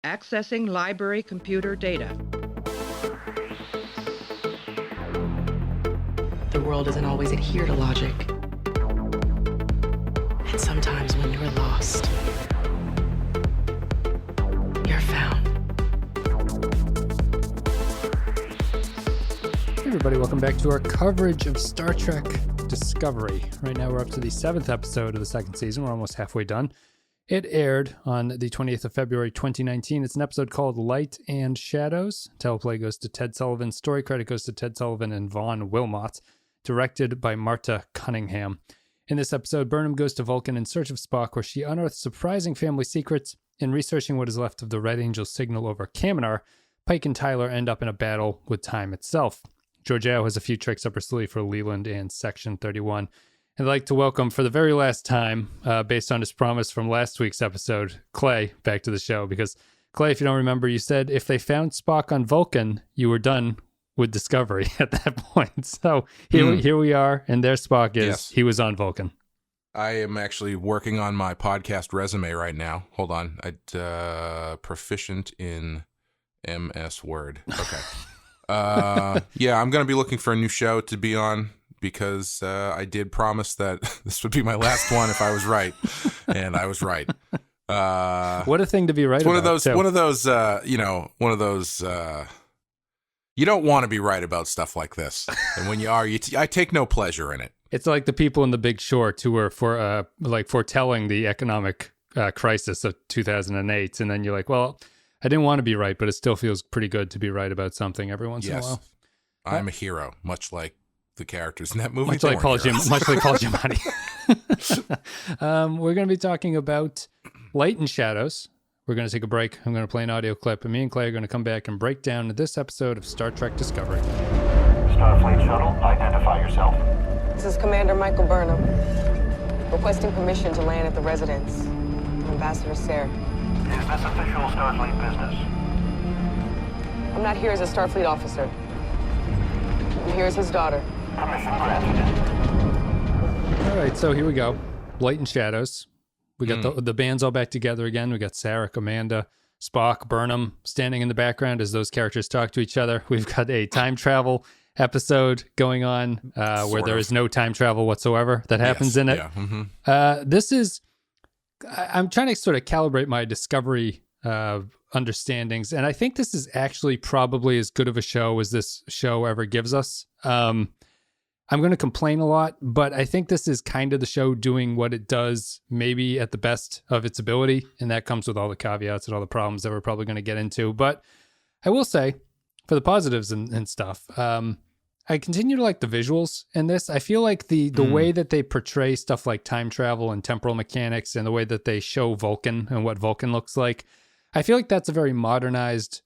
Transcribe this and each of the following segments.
Accessing library computer data. The world doesn't always adhere to logic. And sometimes when you're lost, you're found. Hey everybody, welcome back to our coverage of Star Trek Discovery. Right now we're up to the 7th episode of the second season. We're almost halfway done. It aired on the 20th of February, 2019. It's an episode called Light and Shadows. Teleplay goes to Ted Sullivan. Story credit goes to Ted Sullivan and Vaughn Wilmot. Directed by Marta Cunningham. In this episode, Burnham goes to Vulcan in search of Spock, where she unearths surprising family secrets. In researching what is left of the Red Angel signal over Kaminar, Pike and Tyler end up in a battle with time itself. Georgiou has a few tricks up her sleeve for Leland and Section 31. I'd like to welcome, for the very last time, based on his promise from last week's episode, Clay back to the show. Because, Clay, if you don't remember, you said if they found Spock on Vulcan, you were done with Discovery at that point. So here we are, and there Spock is. Yes. He was on Vulcan. I am actually working on my podcast resume right now. Hold on. Proficient in MS Word. Okay. Yeah, I'm going to be looking for a new show to be on because I did promise that this would be my last one if I was right, and I was right. What a thing to be right about. One of those. You don't want to be right about stuff like this, and when you are, I take no pleasure in it. It's like the people in The Big Short who were foretelling the economic crisis of 2008, and then you're like, well, I didn't want to be right, but it still feels pretty good to be right about something every once in a while. I'm a hero, much like the characters in that movie. Much like Paul Giamatti. We're going to be talking about Light and Shadows. We're going to take a break. I'm going to play an audio clip, and me and Clay are going to come back and break down this episode of Star Trek Discovery. Starfleet Shuttle, identify yourself. This is Commander Michael Burnham, requesting permission to land at the residence of Ambassador Sarek. Is this official Starfleet business? I'm not here as a Starfleet officer. I'm here as his daughter. Permission granted. All right, so here we go. Light and Shadows. We got the band's all back together again. We got Sarek, Amanda, Spock, Burnham standing in the background as those characters talk to each other. We've got a time travel episode going on where there is no time travel whatsoever that happens in it. Yeah. Mm-hmm. This is, I'm trying to sort of calibrate my Discovery understandings, and I think this is actually probably as good of a show as this show ever gives us. I'm going to complain a lot, but I think this is kind of the show doing what it does, maybe at the best of its ability, and that comes with all the caveats and all the problems that we're probably going to get into. But I will say, for the positives and stuff, I continue to like the visuals in this. I feel like the way that they portray stuff like time travel and temporal mechanics and the way that they show Vulcan and what Vulcan looks like, I feel like that's a very modernized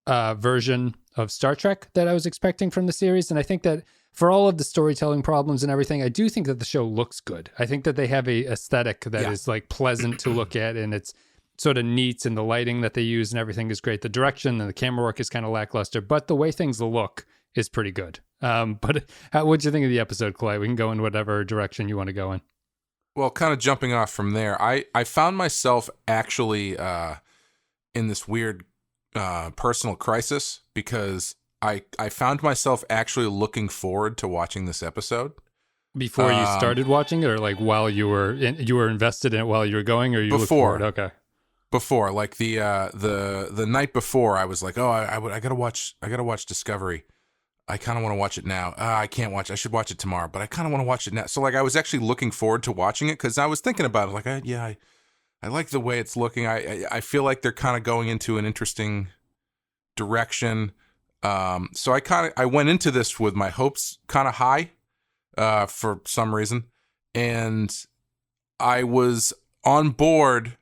version of Star Trek that I was expecting from the series. And I think that for all of the storytelling problems and everything, I do think that the show looks good. I think that they have a aesthetic that is like pleasant to look at, and it's sort of neat, and the lighting that they use and everything is great. The direction and the camera work is kind of lackluster, but the way things look is pretty good. But what'd you think of the episode, Clay? We can go in whatever direction you want to go in. Well, kind of jumping off from there, I found myself actually in this weird personal crisis because I found myself actually looking forward to watching this episode. Before you started watching it, or like while you were invested in it while you were going, or you before? Looked forward? Okay. Before, like the night before, I was like, oh, I gotta watch Discovery. I kind of want to watch it now. I can't watch. I should watch it tomorrow, but I kind of want to watch it now. So like, I was actually looking forward to watching it because I was thinking about it. Like, I like the way it's looking. I feel like they're kind of going into an interesting direction. So I went into this with my hopes kind of high, for some reason, and I was on board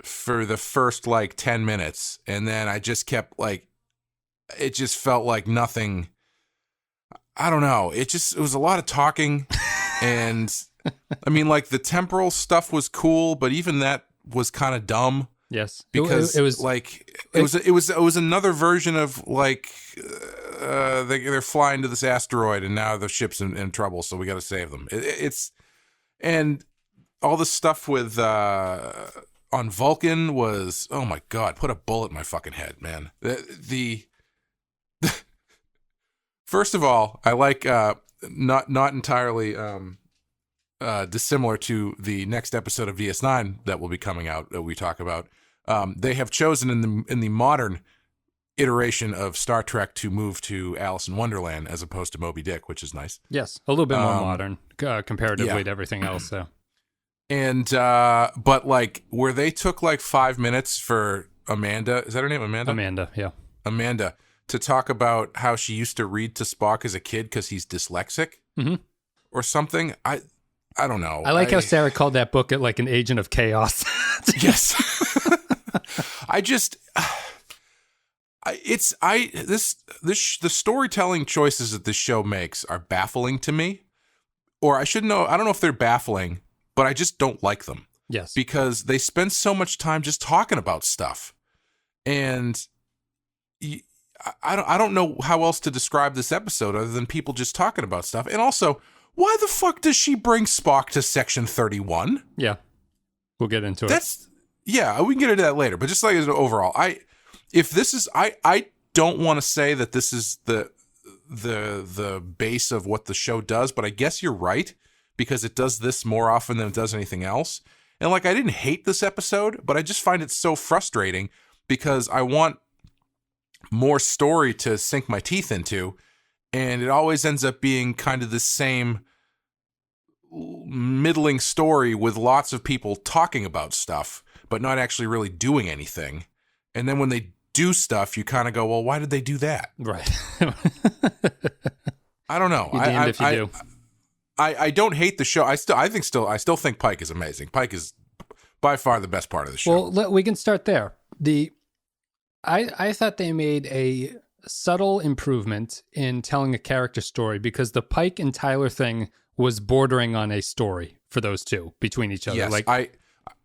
for the first like 10 minutes, and then I just kept like, it just felt like nothing. I don't know. It was a lot of talking, and I mean, like the temporal stuff was cool, but even that was kind of dumb. Yes, because it was like it was another version of like they're flying to this asteroid and now the ship's in trouble, so we got to save them. It's and all the stuff with on Vulcan was, oh my God, put a bullet in my fucking head, man. The first of all, I like not entirely dissimilar to the next episode of DS9 that will be coming out that we talk about. They have chosen in the modern iteration of Star Trek to move to Alice in Wonderland as opposed to Moby Dick, which is nice. Yes, a little bit more modern comparatively to everything else. So. And but like where they took like 5 minutes for Amanda, is that her name, Amanda? Amanda, yeah. Amanda, to talk about how she used to read to Spock as a kid because he's dyslexic or something. I don't know. I like how Sarek called that book like an agent of chaos. Yes. The storytelling choices that this show makes are baffling to me. Or I don't know if they're baffling, but I just don't like them. Yes. Because they spend so much time just talking about stuff. And I don't know how else to describe this episode other than people just talking about stuff. And also, why the fuck does she bring Spock to Section 31? Yeah. We'll get into it. Yeah, we can get into that later. But just like as an overall, I don't want to say that this is the base of what the show does, but I guess you're right, because it does this more often than it does anything else. And like, I didn't hate this episode, but I just find it so frustrating because I want more story to sink my teeth into, and it always ends up being kind of the same middling story with lots of people talking about stuff, but not actually really doing anything. And then when they do stuff, you kind of go, well, why did they do that? Right. I don't know. I don't hate the show. I still think Pike is amazing. Pike is by far the best part of the show. Well, we can start there. I thought they made a subtle improvement in telling a character story because the Pike and Tyler thing was bordering on a story for those two between each other. Yes, like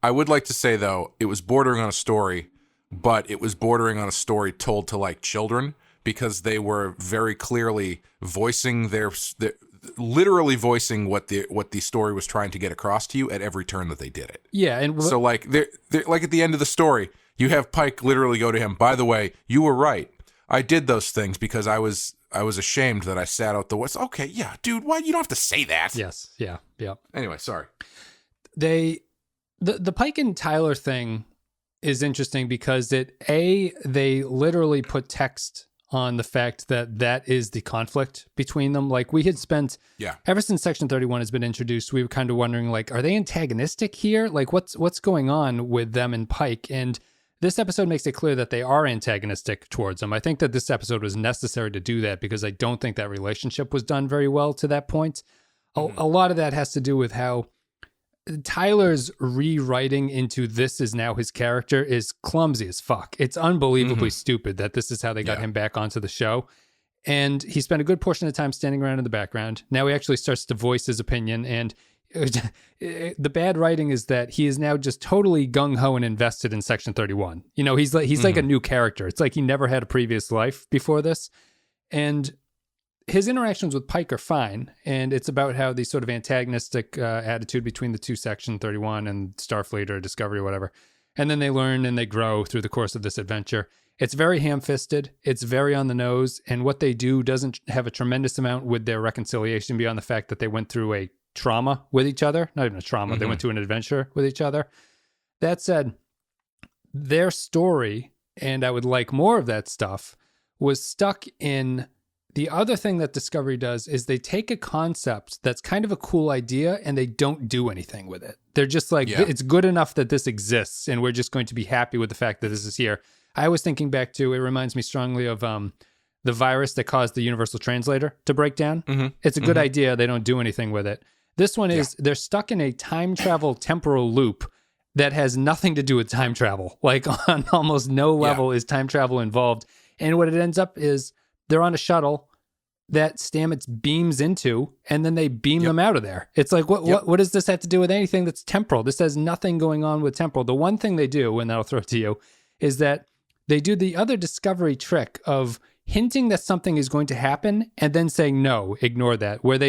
I would like to say though, it was bordering on a story, but it was bordering on a story told to like children because they were very clearly voicing literally voicing what the story was trying to get across to you at every turn that they did it. Yeah, and so like they're like at the end of the story, you have Pike literally go to him, by the way, you were right. I did those things because I was ashamed that I sat out the west. Okay, yeah, dude, why you don't have to say that? Yes, yeah. Anyway, sorry. The Pike and Tyler thing is interesting because they literally put text on the fact that is the conflict between them. Like we had spent, ever since Section 31 has been introduced, we were kind of wondering, like, are they antagonistic here? Like what's going on with them and Pike? And this episode makes it clear that they are antagonistic towards them. I think that this episode was necessary to do that because I don't think that relationship was done very well to that point. Mm-hmm. A lot of that has to do with how Tyler's rewriting into this is now his character is clumsy as fuck. It's unbelievably stupid that this is how they got him back onto the show. And he spent a good portion of the time standing around in the background. Now he actually starts to voice his opinion. And the bad writing is that he is now just totally gung-ho and invested in Section 31. You know, he's like a new character. It's like he never had a previous life before this. And his interactions with Pike are fine, and it's about how the sort of antagonistic attitude between the two Section 31 and Starfleet or Discovery or whatever. And then they learn and they grow through the course of this adventure. It's very ham-fisted. It's very on the nose, and what they do doesn't have a tremendous amount with their reconciliation beyond the fact that they went through a trauma with each other. Not even a trauma. They went through an adventure with each other. That said, their story, and I would like more of that stuff, was stuck in... The other thing that Discovery does is they take a concept that's kind of a cool idea and they don't do anything with it. They're just like, it's good enough that this exists and we're just going to be happy with the fact that this is here. I was thinking back to, it reminds me strongly of the virus that caused the Universal Translator to break down. It's a good idea. They don't do anything with it. This one is, they're stuck in a time travel temporal loop that has nothing to do with time travel. Like on almost no level is time travel involved. And what it ends up is, they're on a shuttle that Stamets beams into, and then they beam them out of there. It's like, what does this have to do with anything that's temporal? This has nothing going on with temporal. The one thing they do, and I'll throw it to you, is that they do the other Discovery trick of hinting that something is going to happen and then saying, no, ignore that. Where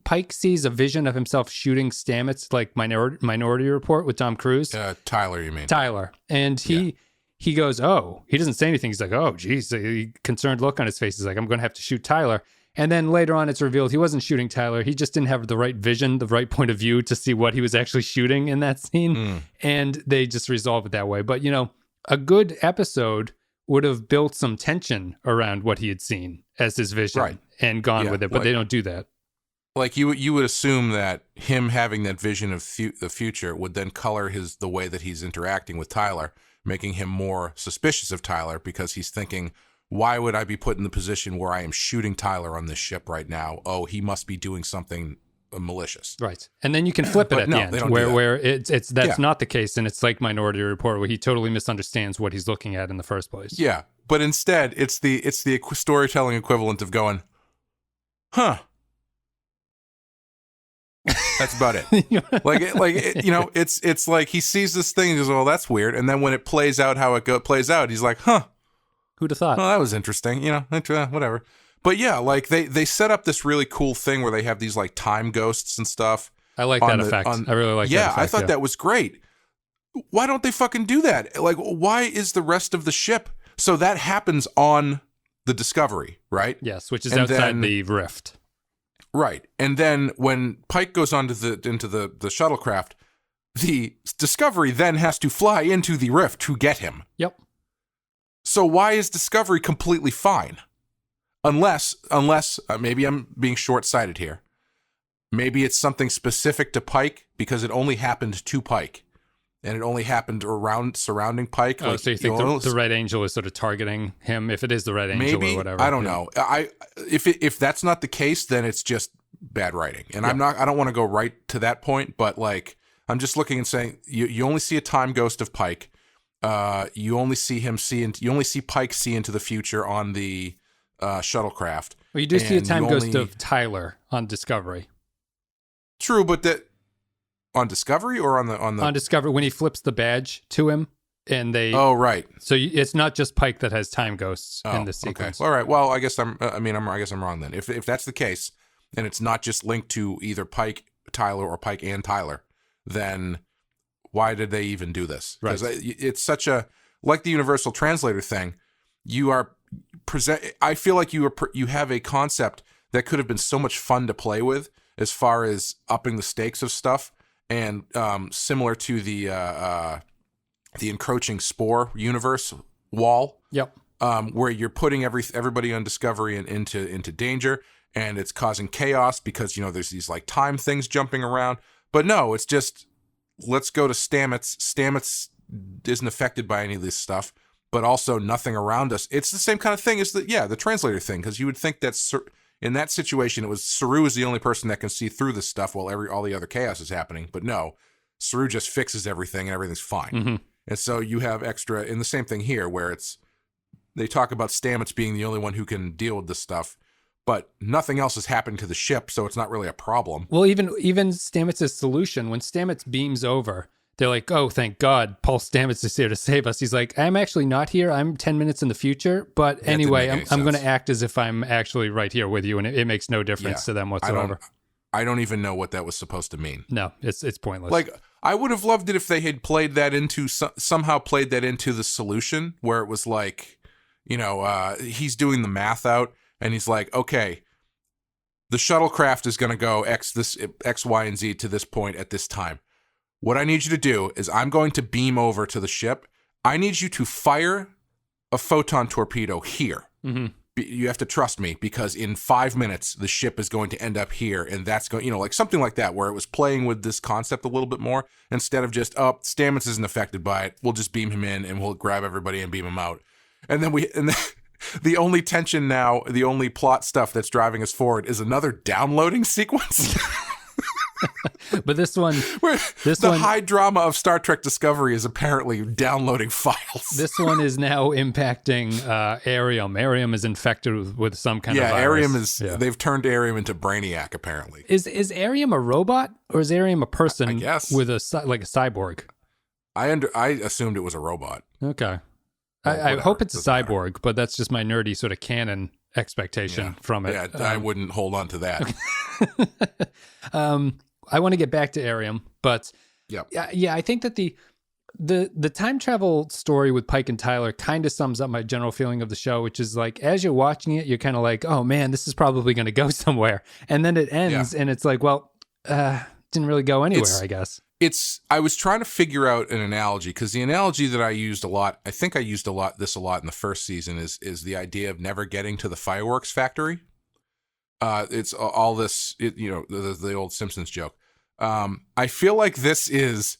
Pike sees a vision of himself shooting Stamets, like Minority Report with Tom Cruise. Tyler, you mean? Tyler. And he goes, oh, he doesn't say anything. He's like, oh, geez, a concerned look on his face. He's like, I'm going to have to shoot Tyler. And then later on, it's revealed he wasn't shooting Tyler. He just didn't have the right vision, the right point of view to see what he was actually shooting in that scene. And they just resolve it that way. But, a good episode would have built some tension around what he had seen as his vision and gone with it. But they don't do that. Like you would assume that him having that vision of the future would then color the way that he's interacting with Tyler, making him more suspicious of Tyler because he's thinking, why would I be put in the position where I am shooting Tyler on this ship right now? Oh, he must be doing something malicious. Right. And then you can flip it at the end where that's not the case. And it's like Minority Report where he totally misunderstands what he's looking at in the first place. Yeah. But instead it's the storytelling equivalent of going, huh. That's about it. It's like he sees this thing and goes, well, that's weird. And then when it plays out how it plays out, he's like, huh. Who'd have thought? Oh, that was interesting. Whatever. But yeah, like they set up this really cool thing where they have these like time ghosts and stuff. I like that effect. I really like that effect. I thought that was great. Why don't they fucking do that? Like, why is the rest of the ship? So that happens on the Discovery, right? Yes, which is outside the rift. Right. And then when Pike goes into the shuttlecraft, the Discovery then has to fly into the rift to get him. Yep. So why is Discovery completely fine? Unless maybe I'm being short-sighted here. Maybe it's something specific to Pike because it only happened to Pike. And it only happened surrounding Pike. Oh, so you think the Red Angel is sort of targeting him? If it is the Red Angel or whatever. I don't know. If that's not the case, then it's just bad writing. And I don't want to go right to that point, but like I'm just looking and saying you only see a time ghost of Pike. You only see Pike see into the future on the shuttlecraft. Well, you do see a time ghost of Tyler on Discovery. True, but that on Discovery or on Discovery when he flips the badge to him and they. Oh right. So it's not just Pike that has time ghosts in this sequence. Okay. All right. Well, I guess I'm wrong then. If that's the case, and it's not just linked to either Pike, Tyler, or Pike and Tyler, then why did they even do this? Because it's such a like the universal translator thing. You are I feel like you have a concept that could have been so much fun to play with as far as upping the stakes of stuff, and similar to the encroaching spore universe wall. Yep. Where you're putting everybody on Discovery into danger, and it's causing chaos because there's these like time things jumping around. But no, it's just let's go to Stamets. Stamets isn't affected by any of this stuff, but also nothing around us. It's the same kind of thing as the translator thing, because you would think that in that situation, it was Saru is the only person that can see through this stuff while all the other chaos is happening. But no, Saru just fixes everything and everything's fine. Mm-hmm. And so you have extra in the same thing here, where they talk about Stamets being the only one who can deal with this stuff, but nothing else has happened to the ship, so it's not really a problem. Well, even Stamets' solution, when Stamets beams over, they're like, oh, thank God, Paul Stamets is here to save us. He's like, I'm actually not here. I'm 10 minutes in the future. But anyway, I'm going to act as if I'm actually right here with you. And it makes no difference to them whatsoever. I don't even know what that was supposed to mean. No, it's pointless. Like, I would have loved it if they had played that into somehow played that into the solution, where it was like, he's doing the math out and he's like, okay, the shuttlecraft is going to go X, Y, and Z to this point at this time. What I need you to do is I'm going to beam over to the ship. I need you to fire a photon torpedo here. Mm-hmm. You have to trust me, because in 5 minutes, the ship is going to end up here. And that's going, like something like that, where it was playing with this concept a little bit more instead of just, Stamets isn't affected by it. We'll just beam him in and we'll grab everybody and beam him out. And then the only tension now, the only plot stuff that's driving us forward is another downloading sequence. But this one, high drama of Star Trek Discovery is apparently downloading files. This one is now impacting Arium. Arium is infected with some kind of virus. Arium is. Yeah. They've turned Arium into Brainiac. Apparently, is Arium a robot or is Arium a person? I guess with a cyborg. I assumed it was a robot. Okay. I hope it's a cyborg, but that's just my nerdy sort of canon expectation from it. Yeah, I wouldn't hold on to that. I want to get back to Arium, but I think that the time travel story with Pike and Tyler kind of sums up my general feeling of the show, which is like, as you're watching it, you're kind of like, oh man, this is probably going to go somewhere. And then it ends and it's like, well, didn't really go anywhere, I guess. I was trying to figure out an analogy, because the analogy that I used a lot, I think I used a lot in the first season, is the idea of never getting to the fireworks factory. It's all this, the old Simpsons joke. I feel like this is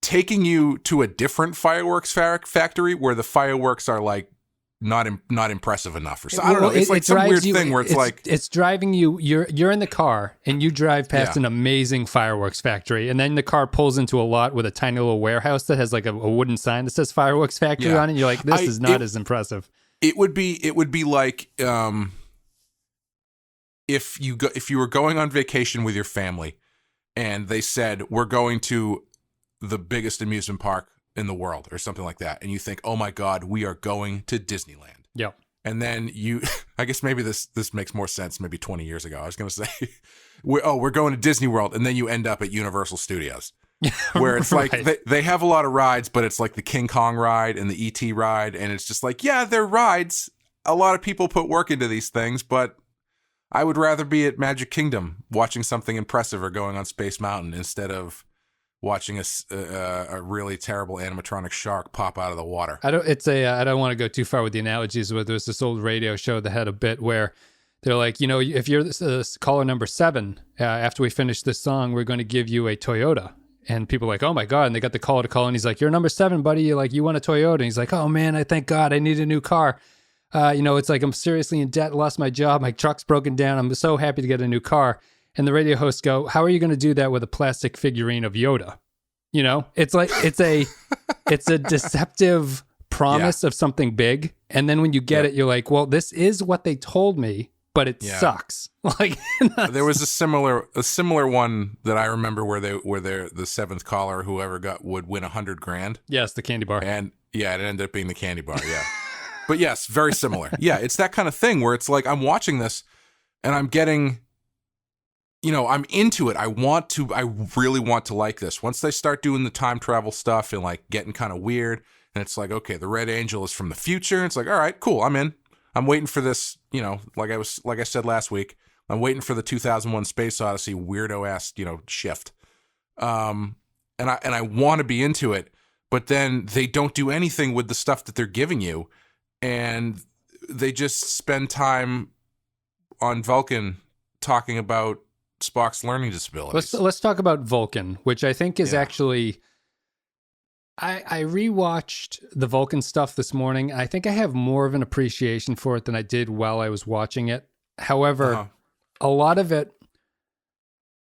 taking you to a different fireworks factory where the fireworks are like not impressive enough, or so. I don't know. It's like some weird thing where it's driving you. You're in the car and you drive past an amazing fireworks factory, and then the car pulls into a lot with a tiny little warehouse that has like a wooden sign that says fireworks factory on it. And you're like, this is not as impressive. It would be like if you were going on vacation with your family, and they said, we're going to the biggest amusement park in the world or something like that, and you think, oh my God, we are going to Disneyland. Yep. And then I guess maybe this makes more sense maybe 20 years ago. I was going to say, we're going to Disney World, and then you end up at Universal Studios, where it's like they have a lot of rides, but it's like the King Kong ride and the E.T. ride, and it's just like, yeah, they're rides. A lot of people put work into these things, but I would rather be at Magic Kingdom watching something impressive or going on Space Mountain instead of watching a really terrible animatronic shark pop out of the water. I don't want to go too far with the analogies, but there's this old radio show that had a bit where they're like, if you're caller number 7, after we finish this song, we're going to give you a Toyota. And people are like, oh my God. And they got the caller to call, and he's like, you're number 7, buddy. You're like, you want a Toyota? And he's like, oh man, I thank God I need a new car. It's like, I'm seriously in debt, lost my job, my truck's broken down. I'm so happy to get a new car. And the radio hosts go, how are you going to do that with a plastic figurine of Yoda? It's like, it's a deceptive promise of something big. And then when you get it, you're like, well, this is what they told me, but it sucks. Like, there was a similar one that I remember where the 7th caller, whoever would win $100,000. Yes. The candy bar. And it ended up being the candy bar. Yeah. But yes, very similar. Yeah. It's that kind of thing where it's like, I'm watching this and I'm getting, I'm into it. I really want to like this. Once they start doing the time travel stuff and like getting kind of weird, and it's like, okay, the Red Angel is from the future. It's like, all right, cool. I'm in. I'm waiting for this, like I said last week, I'm waiting for the 2001 Space Odyssey weirdo ass, shift. And I want to be into it, but then they don't do anything with the stuff that they're giving you. And they just spend time on Vulcan talking about Spock's learning disabilities. Let's talk about Vulcan, which I think is actually... I rewatched the Vulcan stuff this morning. I think I have more of an appreciation for it than I did while I was watching it. However, a lot of it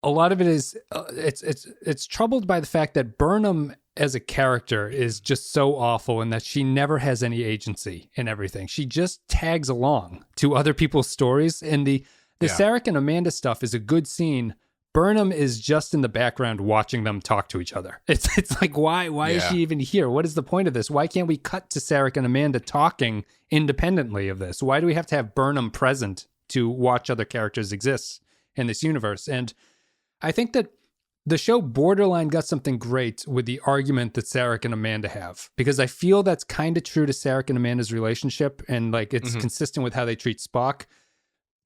is it's troubled by the fact that Burnham as a character is just so awful, and that she never has any agency in everything. She just tags along to other people's stories, and the Sarek and Amanda stuff is a good scene. Burnham is just in the background watching them talk to each other. It's like, why is she even here? What is the point of this? Why can't we cut to Sarek and Amanda talking independently of this? Why do we have to have Burnham present to watch other characters exist in this universe? And I think that the show borderline got something great with the argument that Sarek and Amanda have, because I feel that's kind of true to Sarek and Amanda's relationship, and like it's consistent with how they treat Spock.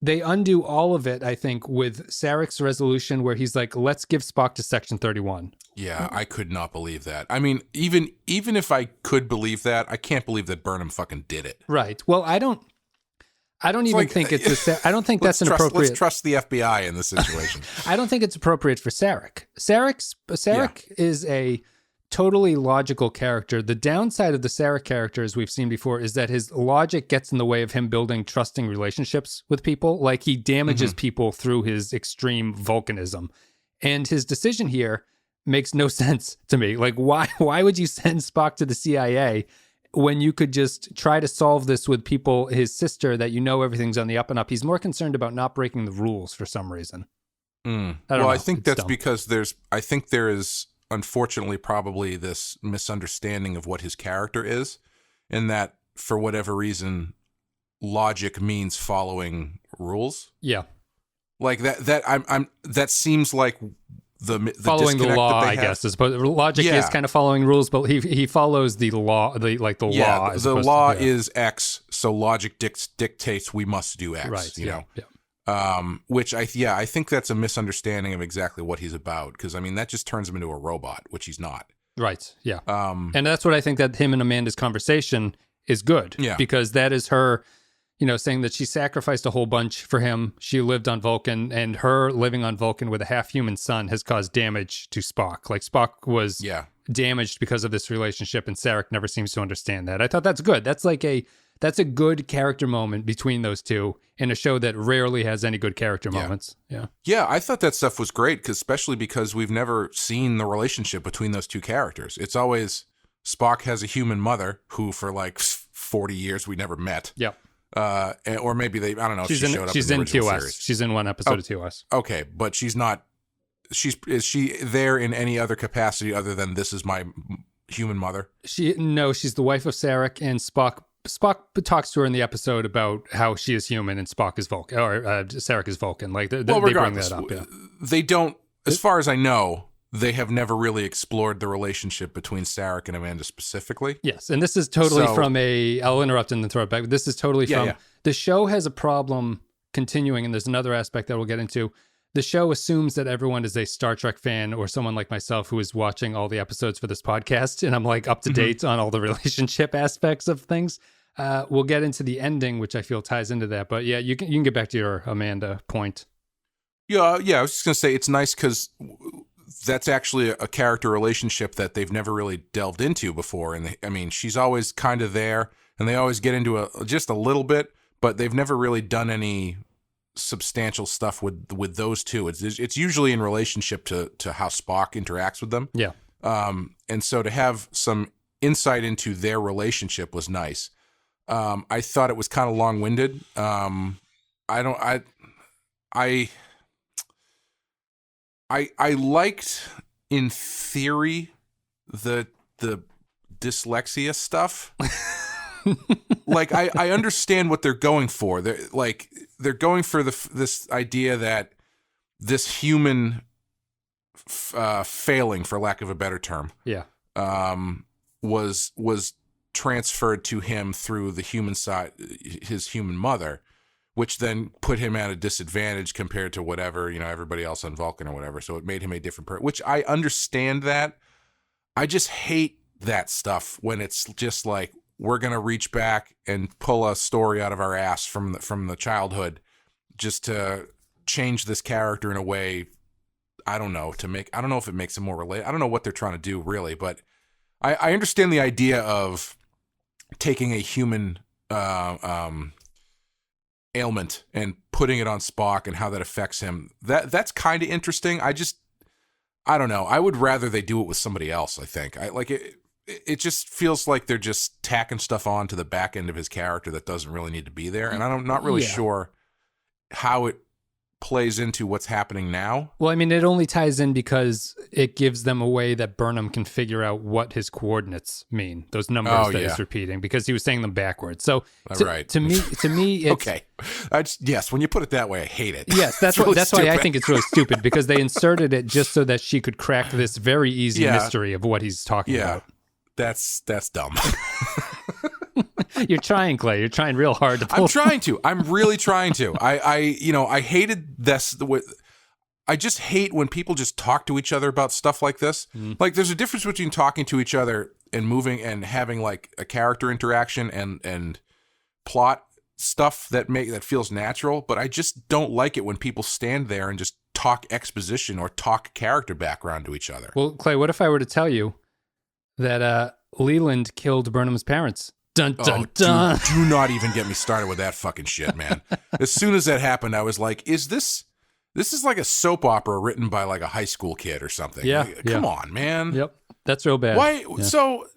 They undo all of it, I think, with Sarek's resolution where he's like, let's give Spock to Section 31. Yeah, I could not believe that. I mean, even if I could believe that, I can't believe that Burnham fucking did it. Right. Well, I don't even think I don't think that's inappropriate. Let's trust the FBI in this situation. I don't think it's appropriate for Sarek. Sarek is a totally logical character. The downside of the Sarek character, as we've seen before, is that his logic gets in the way of him building trusting relationships with people. Like, he damages people through his extreme volcanism. And his decision here makes no sense to me. Like, why would you send Spock to the CIA when you could just try to solve this with people, his sister, that everything's on the up and up? He's more concerned about not breaking the rules for some reason. I think that's dumb. Because there is unfortunately probably this misunderstanding of what his character is. in that for whatever reason, logic means following rules. Yeah. Like that seems like the following the disconnect law, that they I have. guess. As opposed, logic Yeah. is kind of following rules, but he follows the law, the law. As The opposed law to, yeah. is X, so logic dictates we must do X. right. You yeah, know. yeah. Which I think that's a misunderstanding of exactly what he's about. Because I mean, that just turns him into a robot, which he's not. Right. Yeah. And that's what I think that him and Amanda's conversation is good. Yeah. Because that is her, saying that she sacrificed a whole bunch for him. She lived on Vulcan, and her living on Vulcan with a half-human son has caused damage to Spock. Like, Spock was damaged because of this relationship, and Sarek never seems to understand that. I thought that's good. That's a good character moment between those two in a show that rarely has any good character moments. Yeah. Yeah, I thought that stuff was great, especially because we've never seen the relationship between those two characters. It's always Spock has a human mother who for like 40 years we never met. Yeah. Or maybe I don't know if she showed up she's in the in original TOS. series. She's in one episode of TOS. Okay, but she's not, is she there in any other capacity other than this is my human mother? She's the wife of Sarek, and Spock talks to her in the episode about how she is human and Spock is Vulcan, or Sarek is Vulcan. Like they bring that up. Yeah. They don't, as far as I know, they have never really explored the relationship between Sarek and Amanda specifically. Yes, and this is totally I'll interrupt and then throw it back. This is totally the show has a problem continuing, and there's another aspect that we'll get into. The show assumes that everyone is a Star Trek fan or someone like myself who is watching all the episodes for this podcast, and I'm like up to date on all the relationship aspects of things. We'll get into the ending, which I feel ties into that. But yeah, you can get back to your Amanda point. Yeah, I was just going to say it's nice because that's actually a character relationship that they've never really delved into before. And she's always kind of there, and they always get into just a little bit, but they've never really done any substantial stuff with those two. It's usually in relationship to how Spock interacts with them. Yeah. And so to have some insight into their relationship was nice. I thought it was kind of long-winded. I liked in theory the dyslexia stuff. Like I understand what they're going for. They're going for this idea that this human failing, for lack of a better term, was transferred to him through the human side, his human mother, which then put him at a disadvantage compared to whatever, everybody else on Vulcan or whatever. So it made him a different person, which I understand that. I just hate that stuff when it's just like, we're going to reach back and pull a story out of our ass from the childhood just to change this character in a way, I don't know if it makes him more relatable. I don't know what they're trying to do really, but I understand the idea of taking a human ailment and putting it on Spock and how that affects him. That's kind of interesting. I don't know. I would rather they do it with somebody else, I think. It just feels like they're just tacking stuff on to the back end of his character that doesn't really need to be there. And I'm not really sure how it plays into what's happening now. Well, it only ties in because it gives them a way that Burnham can figure out what his coordinates mean, those numbers he's repeating, because he was saying them backwards. So to me, it's... Okay. Yes, when you put it that way, I hate it. Yes, that's why I think it's really stupid, because they inserted it just so that she could crack this very easy mystery of what he's talking about. That's dumb. You're trying, Clay. You're trying real hard to pull. I'm trying to. I'm really trying to. I hated this. I just hate when people just talk to each other about stuff like this. Like, there's a difference between talking to each other and moving and having like a character interaction and plot stuff that feels natural. But I just don't like it when people stand there and just talk exposition or talk character background to each other. Well, Clay, what if I were to tell you that Leland killed Burnham's parents? Dun, dun, dun. Dude, do not even get me started with that fucking shit, man. As soon as that happened, I was like, is this is like a soap opera written by like a high school kid or something. Yeah. Come on, man. Yep. That's real bad. Why? Yeah. So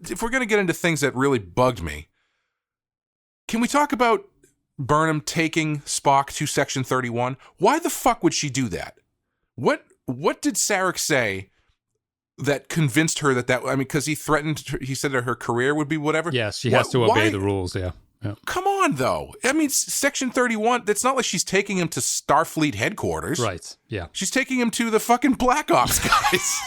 if we're going to get into things that really bugged me, can we talk about Burnham taking Spock to Section 31? Why the fuck would she do that? What did Sarek say that convinced her that I mean, because he threatened, he said that her career would be whatever. Yes, she has to obey the rules, yeah. Come on, though. I mean, Section 31, it's not like she's taking him to Starfleet headquarters. Right, yeah. She's taking him to the fucking Black Ops guys.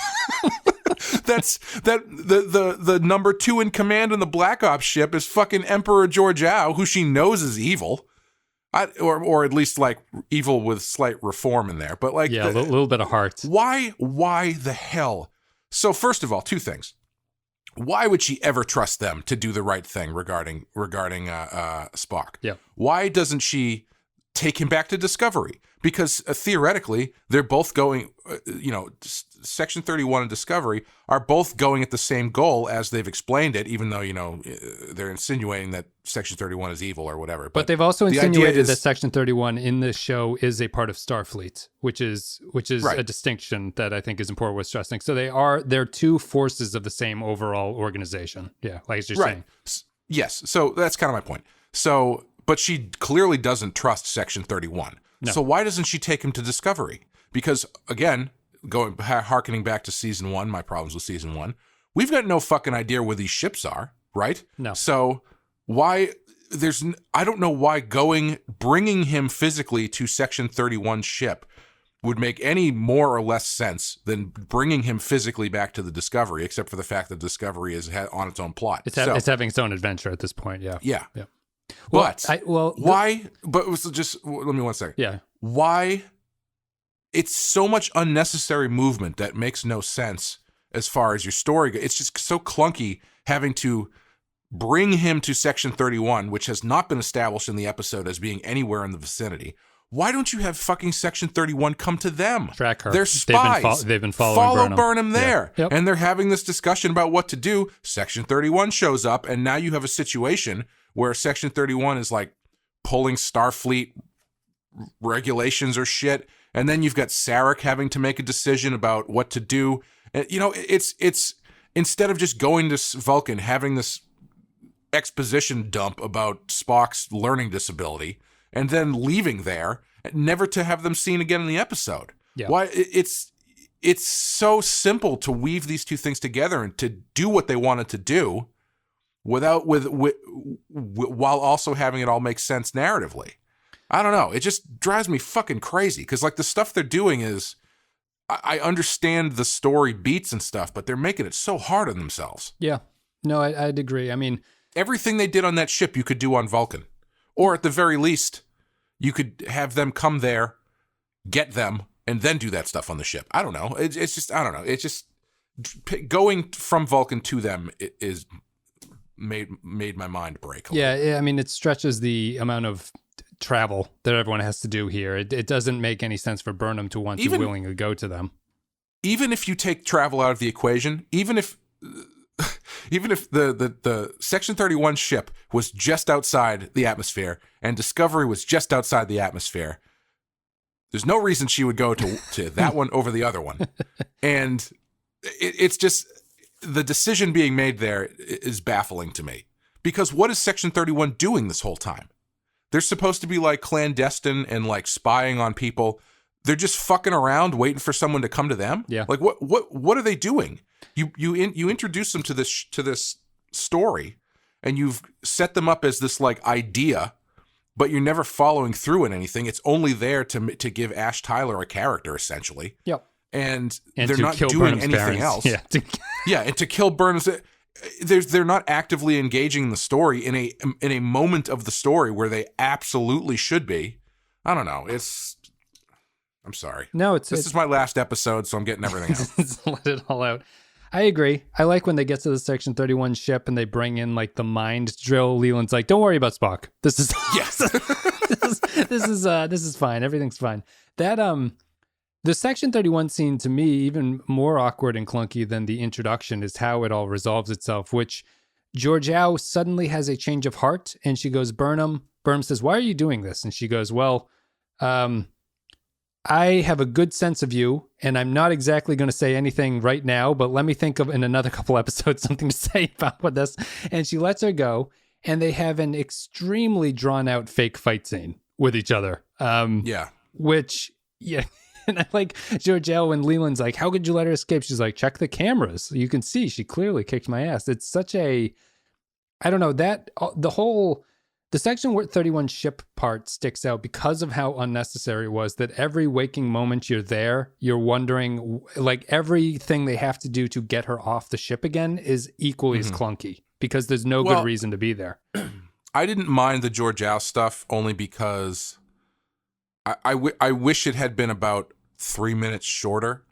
The number 2 in command on the Black Ops ship is fucking Emperor Georgiou, who she knows is evil. Or at least like evil with slight reform in there. But like, yeah, a little bit of heart. Why the hell? So first of all, 2 things. Why would she ever trust them to do the right thing regarding Spock? Yeah. Why doesn't she take him back to Discovery? Because theoretically, they're both going, Section 31 and Discovery are both going at the same goal as they've explained it, even though, they're insinuating that Section 31 is evil or whatever. But they've also insinuated that Section 31 in this show is a part of Starfleet, which is right. A distinction that I think is important with stressing. So they're 2 forces of the same overall organization. Yeah, like you're saying. Yes, so that's kind of my point. So, but she clearly doesn't trust Section 31. No. So why doesn't she take him to Discovery? Because, again, harkening back to Season 1, my problems with Season 1, we've got no fucking idea where these ships are, right? No. So why... I don't know why bringing him physically to Section 31 ship would make any more or less sense than bringing him physically back to the Discovery, except for the fact that Discovery is on its own plot. It's having its own adventure at this point, yeah. Yeah. But why? But just let me 1 second. Yeah. Why? It's so much unnecessary movement that makes no sense as far as your story goes. It's just so clunky having to bring him to Section 31, which has not been established in the episode as being anywhere in the vicinity. Why don't you have fucking Section 31 come to them? Track her. They're spies. They've been following Burnham there. Yeah. Yep. And they're having this discussion about what to do. Section 31 shows up, and now you have a situation where Section 31 is like pulling Starfleet regulations or shit, and then you've got Sarek having to make a decision about what to do. And, it's instead of just going to Vulcan, having this exposition dump about Spock's learning disability, and then leaving there, never to have them seen again in the episode. Yeah. Why? It's so simple to weave these 2 things together and to do what they wanted to do, while also having it all make sense narratively. I don't know. It just drives me fucking crazy because like the stuff they're doing is, I understand the story beats and stuff, but they're making it so hard on themselves. Yeah. No, I'd agree. I mean, everything they did on that ship, you could do on Vulcan, or at the very least, you could have them come there, get them, and then do that stuff on the ship. I don't know. It's just, I don't know. It's just going from Vulcan to them is made my mind break. Yeah. I mean, it stretches the amount of travel that everyone has to do here. It doesn't make any sense for Burnham to want to willingly go to them. Even if you take travel out of the equation, even if the Section 31 ship was just outside the atmosphere and Discovery was just outside the atmosphere, there's no reason she would go to that one over the other one. And it's just, the decision being made there is baffling to me. Because what is Section 31 doing this whole time? They're supposed to be like clandestine and like spying on people. They're just fucking around waiting for someone to come to them. Yeah. Like what are they doing? You introduce them to this story, and you've set them up as this like idea, but you're never following through in anything. It's only there to give Ash Tyler a character essentially. Yep. And they're not doing Burnham's anything parents. else. Yeah. And to kill Burnham's. They're not actively engaging in the story in a moment of the story where they absolutely should be. I don't know. I'm sorry. No, this is my last episode, so I'm getting everything out. Let it all out. I agree. I like when they get to the Section 31 ship and they bring in like the mind drill. Leland's like, "Don't worry about Spock. This is yes. this is fine. Everything's fine." That the Section 31 scene, to me, even more awkward and clunky than the introduction, is how it all resolves itself, which Georgiou suddenly has a change of heart, and she goes, Burnham says, "Why are you doing this?" And she goes, "Well, I have a good sense of you, and I'm not exactly going to say anything right now, but let me think of in another couple episodes something to say about what this." And she lets her go, and they have an extremely drawn-out fake fight scene with each other. Yeah. Which, yeah... And I like Georgiou when Leland's like, how could you let her escape? She's like, check the cameras. You can see she clearly kicked my ass. It's such a, I don't know, that the Section 31 ship part sticks out because of how unnecessary it was, that every waking moment you're there, you're wondering, like everything they have to do to get her off the ship again is equally as clunky because there's no good reason to be there. I didn't mind the Georgiou stuff only because I wish it had been about 3 minutes shorter.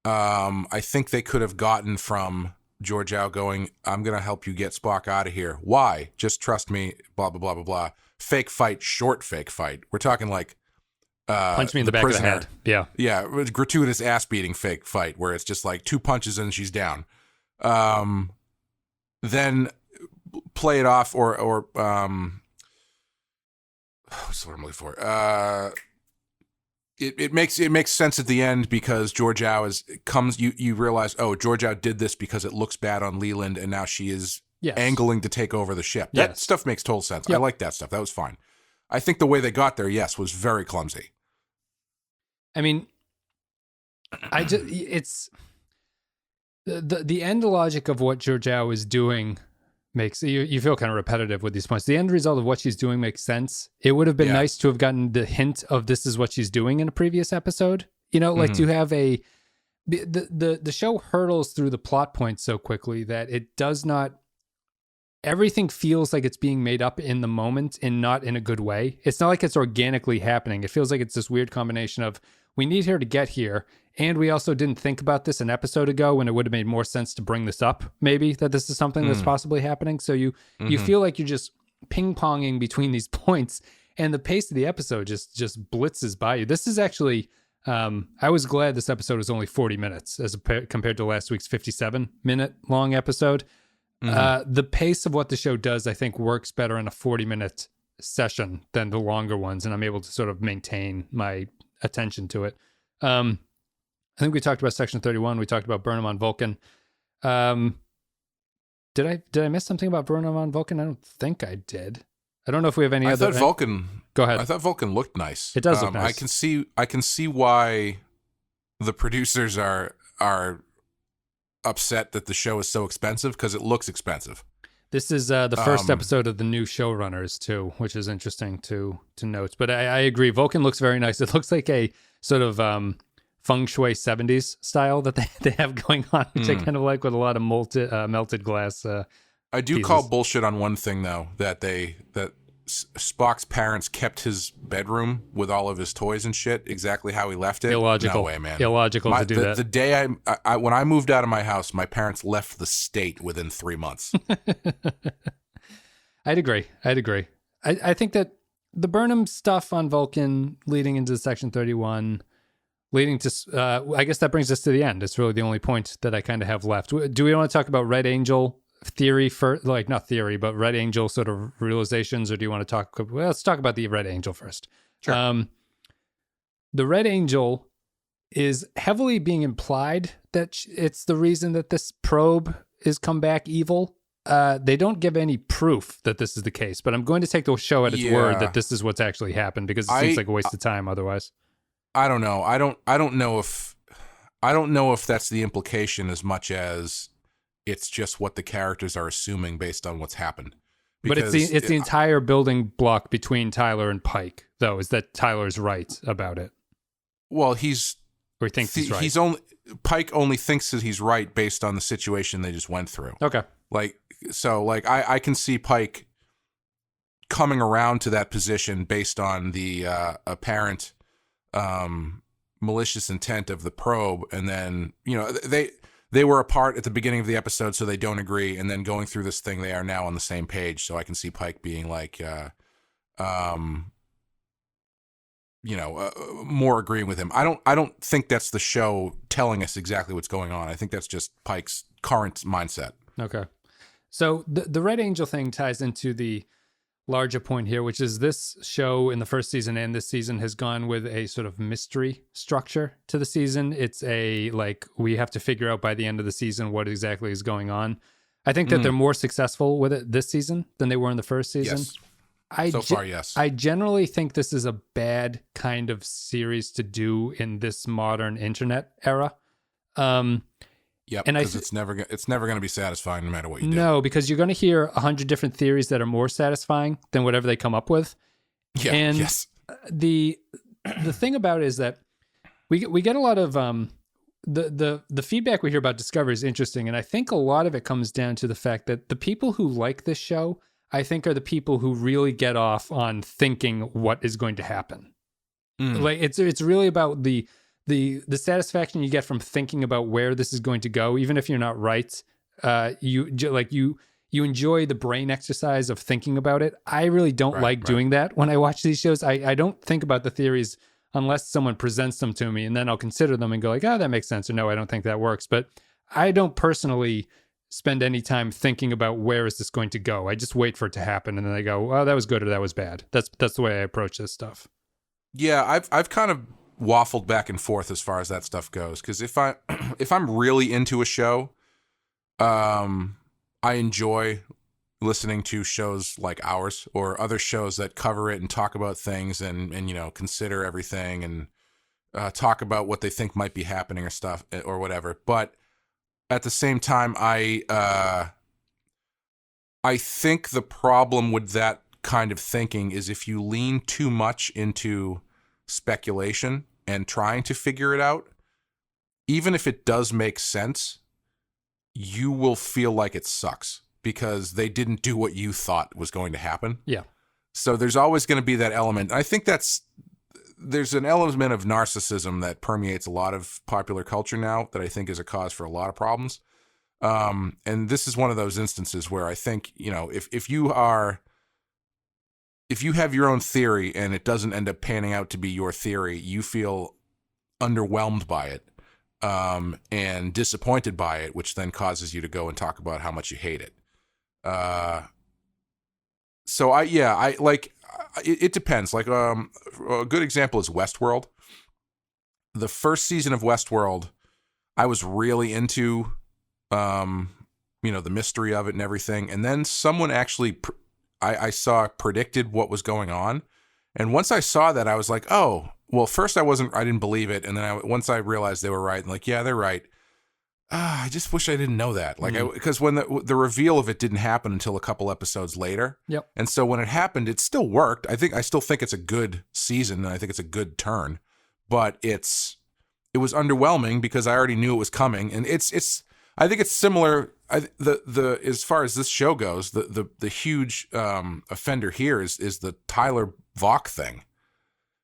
I think they could have gotten from Georgiou going, I'm going to help you get Spock out of here. Why? Just trust me, blah, blah, blah, blah, blah. Fake fight, short fake fight. We're talking like... punch me in the back of the head. Yeah. Yeah, gratuitous ass-beating fake fight where it's just like 2 punches and she's down. Then play it off or what's the word I'm looking for? It makes sense at the end because Georgiou you realize, oh, Georgiou did this because it looks bad on Leland and now she is angling to take over the ship. That stuff makes total sense. Yep. I like that stuff. That was fine. I think the way they got there, yes, was very clumsy. I mean, it's the end logic of what Georgiou is doing makes you feel kind of repetitive with these points. The end result of what she's doing makes sense. It would have been nice to have gotten the hint of this is what she's doing in a previous episode. You know, like to have the show hurdles through the plot points so quickly that it does not. Everything feels like it's being made up in the moment and not in a good way. It's not like it's organically happening. It feels like it's this weird combination of we need her to get here, and we also didn't think about this an episode ago when it would have made more sense to bring this up, maybe, that this is something that's possibly happening. So you feel like you're just ping-ponging between these points, and the pace of the episode just blitzes by you. This is actually, I was glad this episode was only 40 minutes as compared to last week's 57-minute long episode. The pace of what the show does, I think, works better in a 40-minute session than the longer ones, and I'm able to sort of maintain my attention to it. I think we talked about Section 31. We talked about Burnham on Vulcan. Did I miss something about Burnham on Vulcan? I don't think I did. I don't know if we have any other. Go ahead. I thought Vulcan looked nice. It does look nice. I can see why the producers are upset that the show is so expensive because it looks expensive. This is the first episode of the new showrunners too, which is interesting to note. But I agree, Vulcan looks very nice. It looks like a sort of feng shui 70s style that they have going on, which I kind of like, with a lot of melted glass. I do pieces. call bullshit on one thing though, that Spock's parents kept his bedroom with all of his toys and shit exactly how he left it. Illogical. No way, man. Illogical to do that. The day when I moved out of my house, my parents left the state within 3 months. I'd agree. I think that the Burnham stuff on Vulcan leading into Section 31, leading to, I guess that brings us to the end. It's really the only point that I kind of have left. Do we want to talk about Red Angel theory for, like, not theory, but Red Angel sort of realizations, or do you want to talk? Well, let's talk about the Red Angel first. Sure. The Red Angel is heavily being implied that it's the reason that this probe is come back evil. They don't give any proof that this is the case, but I'm going to take the show at its word that this is what's actually happened, because it seems like a waste of time otherwise. I don't know. I don't know if that's the implication as much as it's just what the characters are assuming based on what's happened. Because but it's the entire building block between Tyler and Pike, though, is that Tyler's right about it. Well, he thinks he's right. Pike only thinks that he's right based on the situation they just went through. Okay. I can see Pike coming around to that position based on the apparent malicious intent of the probe, and then they were apart at the beginning of the episode, so they don't agree, and then going through this thing, they are now on the same page. So I can see Pike being like, more agreeing with him. I don't think that's the show telling us exactly what's going on. I think that's just Pike's current mindset. Okay. So the Red Angel thing ties into the larger point here, which is this show in the first season and this season has gone with a sort of mystery structure to the season. It's we have to figure out by the end of the season what exactly is going on. I think that they're more successful with it this season than they were in the first season. Yes. So far, yes. I generally think this is a bad kind of series to do in this modern internet era. Yep, and because it's never going to be satisfying no matter what you do. No, because you're going to hear 100 different theories that are more satisfying than whatever they come up with. Yeah. And yes. the thing about it is that we get a lot of the feedback we hear about Discovery is interesting, and I think a lot of it comes down to the fact that the people who like this show, I think, are the people who really get off on thinking what is going to happen. Like it's really about the satisfaction you get from thinking about where this is going to go, even if you're not right. You enjoy the brain exercise of thinking about it. I really don't like doing that when I watch these shows. I don't think about the theories unless someone presents them to me, and then I'll consider them and go like, oh, that makes sense, or no, I don't think that works. But I don't personally spend any time thinking about where is this going to go. I just wait for it to happen, and then I go, oh, that was good or that was bad. That's the way I approach this stuff. Yeah, I've kind of waffled back and forth as far as that stuff goes, because if I'm really into a show, I enjoy listening to shows like ours or other shows that cover it and talk about things and consider everything and talk about what they think might be happening or stuff or whatever. But at the same time, I think the problem with that kind of thinking is if you lean too much into speculation and trying to figure it out, even if it does make sense, you will feel like it sucks because they didn't do what you thought was going to happen. Yeah. So there's always going to be that element. I think there's an element of narcissism that permeates a lot of popular culture now that I think is a cause for a lot of problems. And this is one of those instances where I think, if you have your own theory and it doesn't end up panning out to be your theory, you feel underwhelmed by it, and disappointed by it, which then causes you to go and talk about how much you hate it. It depends. Like, a good example is Westworld. The first season of Westworld, I was really into, the mystery of it and everything. And then someone actually, I saw predicted what was going on. And once I saw that, I was like, oh, well, first I didn't believe it. And then once I realized they were right, and like, yeah, they're right. I just wish I didn't know that. Like, because when the reveal of it didn't happen until a couple episodes later. Yep. And so when it happened, it still worked. I still think it's a good season, and I think it's a good turn, but it was underwhelming because I already knew it was coming. And I think it's similar. As far as this show goes, the huge offender here is the Tyler Vok thing,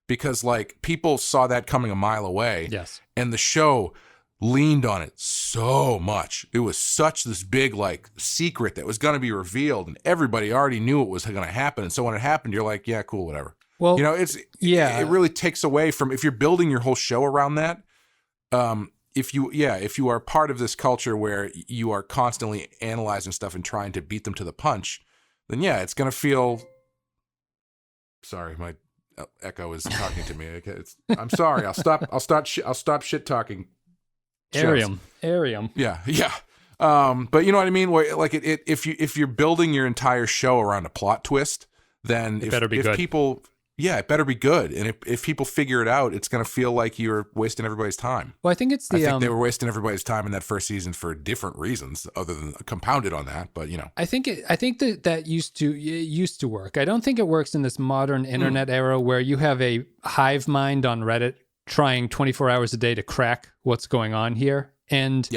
because like people saw that coming a mile away. Yes. And the show leaned on it so much. It was such this big like secret that was going to be revealed, and everybody already knew it was going to happen. And so when it happened, you're like, yeah, cool, whatever. Well, it really takes away from, if you're building your whole show around that. If you are part of this culture where you are constantly analyzing stuff and trying to beat them to the punch, then yeah, it's going to feel. Sorry, my echo is talking to me. I'm sorry. I'll stop shit talking. Arium. Yeah. But you know what I mean? Where like if you're building your entire show around a plot twist, then it better be good. It better be good. And if people figure it out, it's going to feel like you're wasting everybody's time. Well, I think I think they were wasting everybody's time in that first season for different reasons, other than compounded on that. But I think that used to work. I don't think it works in this modern internet era where you have a hive mind on Reddit trying 24 hours a day to crack what's going on here. And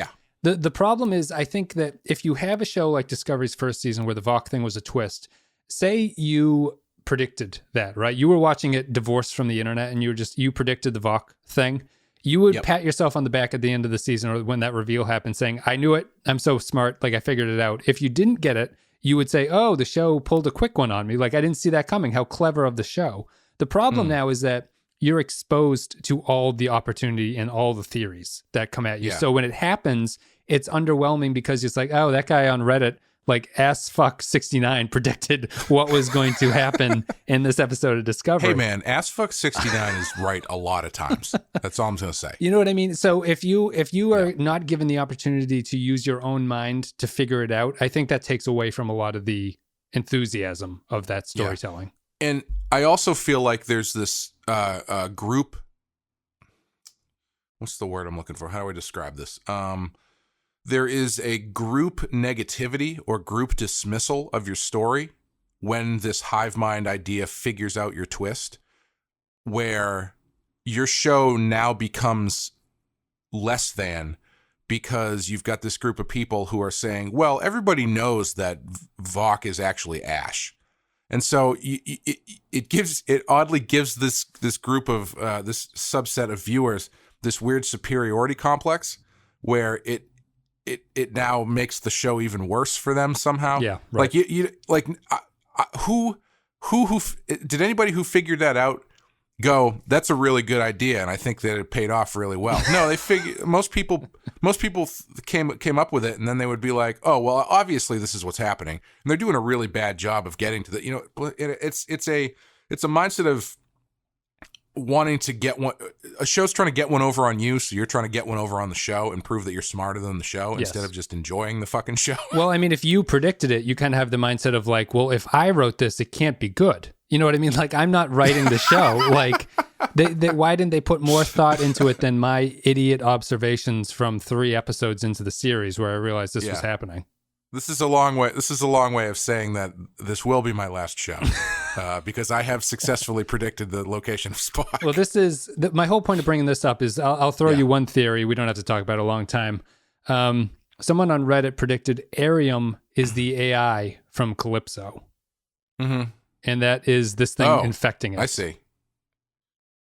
the problem is, I think that if you have a show like Discovery's first season where the Vok thing was a twist, say you predicted that, right? You were watching it divorced from the internet and you predicted the Vok thing. You would pat yourself on the back at the end of the season or when that reveal happened saying, I knew it. I'm so smart. Like I figured it out. If you didn't get it, you would say, oh, the show pulled a quick one on me. Like I didn't see that coming. How clever of the show. The problem now is that you're exposed to all the opportunity and all the theories that come at you. So when it happens, it's underwhelming because it's like, oh, that guy on Reddit, like assfuck69 predicted what was going to happen in this episode of Discovery. Hey man, assfuck69 is right a lot of times. That's all I'm going to say. You know what I mean? So if you are not given the opportunity to use your own mind to figure it out, I think that takes away from a lot of the enthusiasm of that storytelling. And I also feel like there's this group. What's the word I'm looking for? How do I describe this? There is a group negativity or group dismissal of your story when this hive mind idea figures out your twist, where your show now becomes less than because you've got this group of people who are saying, well, everybody knows that Vok is actually Ash. And so it oddly gives this group of this subset of viewers this weird superiority complex where it now makes the show even worse for them somehow. Yeah, right. Who did anybody who figured that out go, that's a really good idea, and I think that it paid off really well? No, most people came up with it, and then they would be like, oh, well, obviously this is what's happening, and they're doing a really bad job of getting to the, it's a mindset of wanting to get one. A show's trying to get one over on you, so you're trying to get one over on the show and prove that you're smarter than the show instead of just enjoying the fucking show. Well, I mean, if you predicted it, you kind of have the mindset of like, well, if I wrote this, it can't be good. You know what I mean? Like, I'm not writing the show. Like, why didn't they put more thought into it than my idiot observations from 3 episodes into the series where I realized this was happening? This is a long way of saying that this will be my last show because I have successfully predicted the location of Spock. Well, this is my whole point of bringing this up is I'll throw you one theory. We don't have to talk about it a long time. Someone on Reddit predicted Arium is the AI from Calypso. Mm-hmm. And that is this thing infecting it. I see.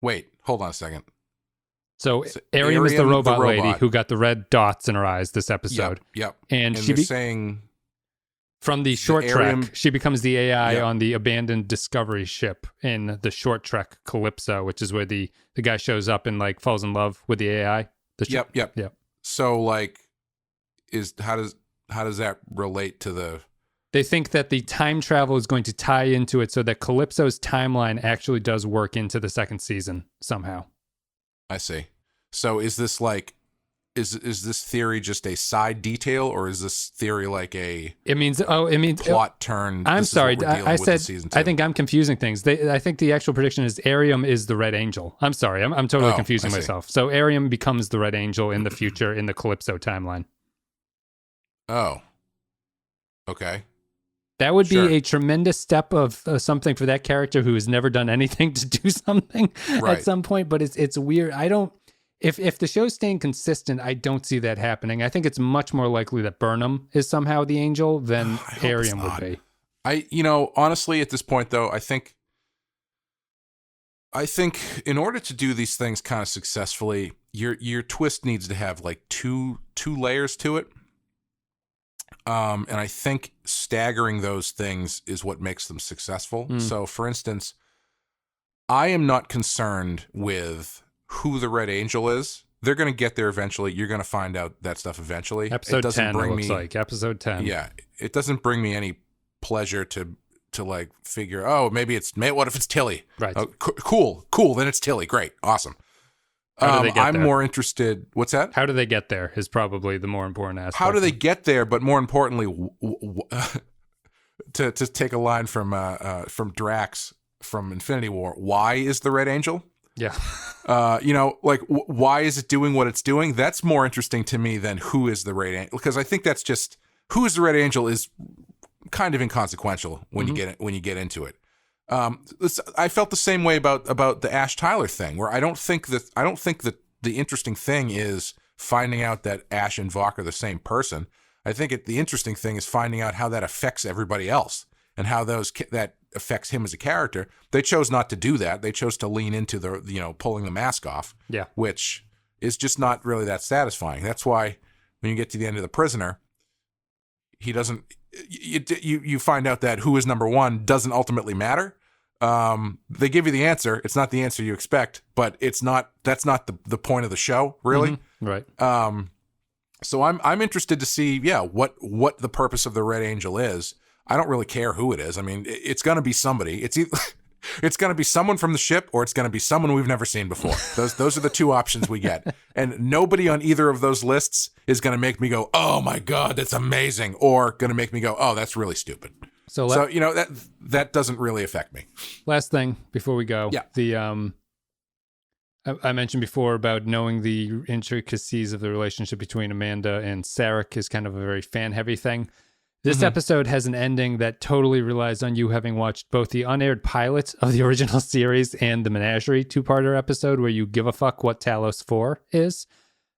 Wait, hold on a second. So Arium is the robot lady who got the red dots in her eyes this episode. Yep. And they're saying from the short trek, she becomes the AI on the abandoned Discovery ship in the short trek Calypso, which is where the guy shows up and like falls in love with the AI. Yep. So like, how does that relate to the? They think that the time travel is going to tie into it so that Calypso's timeline actually does work into the second season somehow. I see. So is this like, is this theory just a side detail, or is this theory like a? It means plot turn. I'm sorry, I said I think I'm confusing things. I think the actual prediction is Arium is the Red Angel. I'm sorry, I'm totally confusing myself. So Arium becomes the Red Angel in the future in the Calypso timeline. Oh. Okay. That would be a tremendous step of something for that character who has never done anything to do something at some point. But it's weird. I don't. If the show's staying consistent, I don't see that happening. I think it's much more likely that Burnham is somehow the angel than Arium would be. Honestly, at this point though, I think in order to do these things kind of successfully, your twist needs to have like two layers to it. And I think staggering those things is what makes them successful. So, for instance, I am not concerned with who the Red Angel is. They're going to get there eventually. You're going to find out that stuff eventually. Episode 10, it looks like. Episode 10. Yeah. It doesn't bring me any pleasure to like figure, what if it's Tilly? Right. Oh, cool. Then it's Tilly. Great. Awesome. How do they get I'm there? more interested. What's that? How do they get there is probably the more important aspect. How do they get there? But more importantly, to take a line from Drax from Infinity War, why is the Red Angel? Yeah. Why is it doing what it's doing? That's more interesting to me than who is the Red Angel, because I think that's just who is the Red Angel is kind of inconsequential when you get into it. I felt the same way about the Ash Tyler thing, where I don't think that the interesting thing is finding out that Ash and Vok are the same person. I think the interesting thing is finding out how that affects everybody else and how that affects him as a character. They chose not to do that. They chose to lean into the pulling the mask off, which is just not really that satisfying. That's why when you get to the end of The Prisoner, he doesn't. You find out that who is number one doesn't ultimately matter. They give you the answer. It's not the answer you expect, but that's not the point of the show, really. Mm-hmm. Right. So I'm interested to see, what the purpose of the Red Angel is. I don't really care who it is. I mean, it's going to be somebody. It's going to be someone from the ship, or it's going to be someone we've never seen before. Those are the two options we get. And nobody on either of those lists is going to make me go, oh my God, that's amazing. Or going to make me go, oh, that's really stupid. So you know that doesn't really affect me. Last thing before we go. Yeah. The I mentioned before about knowing the intricacies of the relationship between Amanda and Sarek is kind of a very fan-heavy thing. This episode has an ending that totally relies on you having watched both the unaired pilot of the original series and the Menagerie two-parter episode where you give a fuck what Talos 4 is.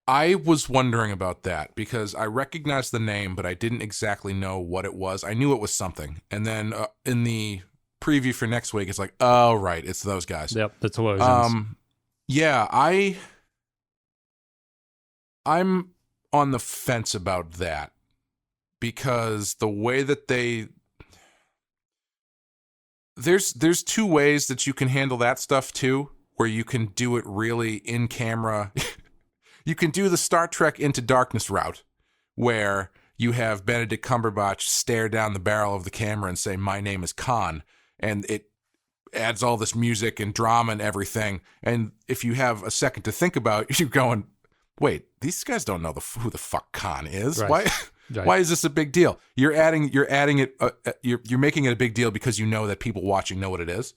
I was wondering about that because I recognized the name, but I didn't exactly know what it was. I knew it was something. And then in the preview for next week, it's like, oh, right, it's those guys. Yep, the Telosians. Yeah, I'm on the fence about that because the way that there's two ways that you can handle that stuff too, where you can do it really in camera. You can do the Star Trek Into Darkness route, where you have Benedict Cumberbatch stare down the barrel of the camera and say, "My name is Khan," and it adds all this music and drama and everything. And if you have a second to think about it, you're going, wait, these guys don't know who the fuck Khan is. Right. Why is this a big deal? You're adding it. You're making it a big deal because you know that people watching know what it is.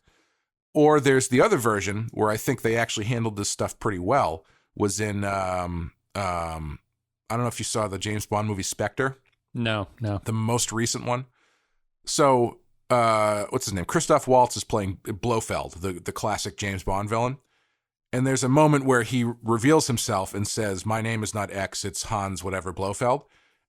Or there's the other version where I think they actually handled this stuff pretty well. Was in I don't know if you saw the James Bond movie Spectre. No. The most recent one. So what's his name? Christoph Waltz is playing Blofeld, the classic James Bond villain. And there's a moment where he reveals himself and says, "My name is not X, it's Hans whatever Blofeld."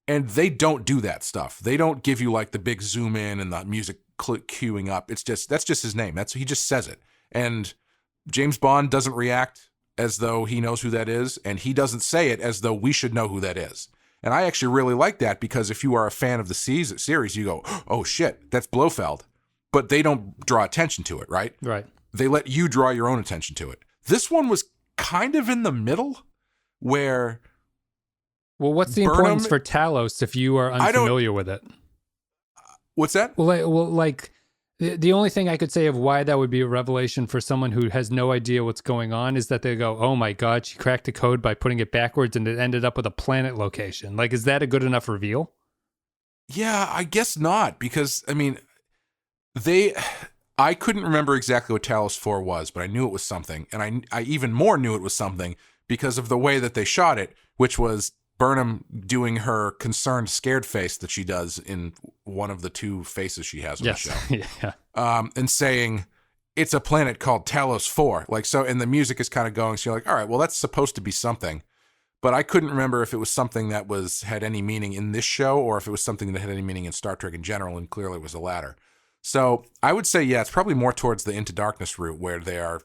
And they don't do that stuff. They don't give you like the big zoom in and the music queuing up. That's just his name. He just says it. And James Bond doesn't react as though he knows who that is, and he doesn't say it as though we should know who that is. And I actually really like that because if you are a fan of the series, you go, "Oh shit, that's Blofeld." But they don't draw attention to it, right? Right. They let you draw your own attention to it. This one was kind of in the middle where... Well, what's the importance for Talos if you are unfamiliar with it? What's that? The only thing I could say of why that would be a revelation for someone who has no idea what's going on is that they go, "Oh my God, she cracked the code by putting it backwards and it ended up with a planet location." Like, is that a good enough reveal? Yeah, I guess not, because, I mean, I couldn't remember exactly what Talos 4 was, but I knew it was something. And I even more knew it was something because of the way that they shot it, which was Burnham doing her concerned, scared face that she does in one of the two faces she has on the show. Yeah. And saying, "It's a planet called Talos 4. Like, so, and the music is kind of going, so you're like, all right, well, that's supposed to be something. But I couldn't remember if it was something that had any meaning in this show or if it was something that had any meaning in Star Trek in general, and clearly it was the latter. So I would say, yeah, it's probably more towards the Into Darkness route where they are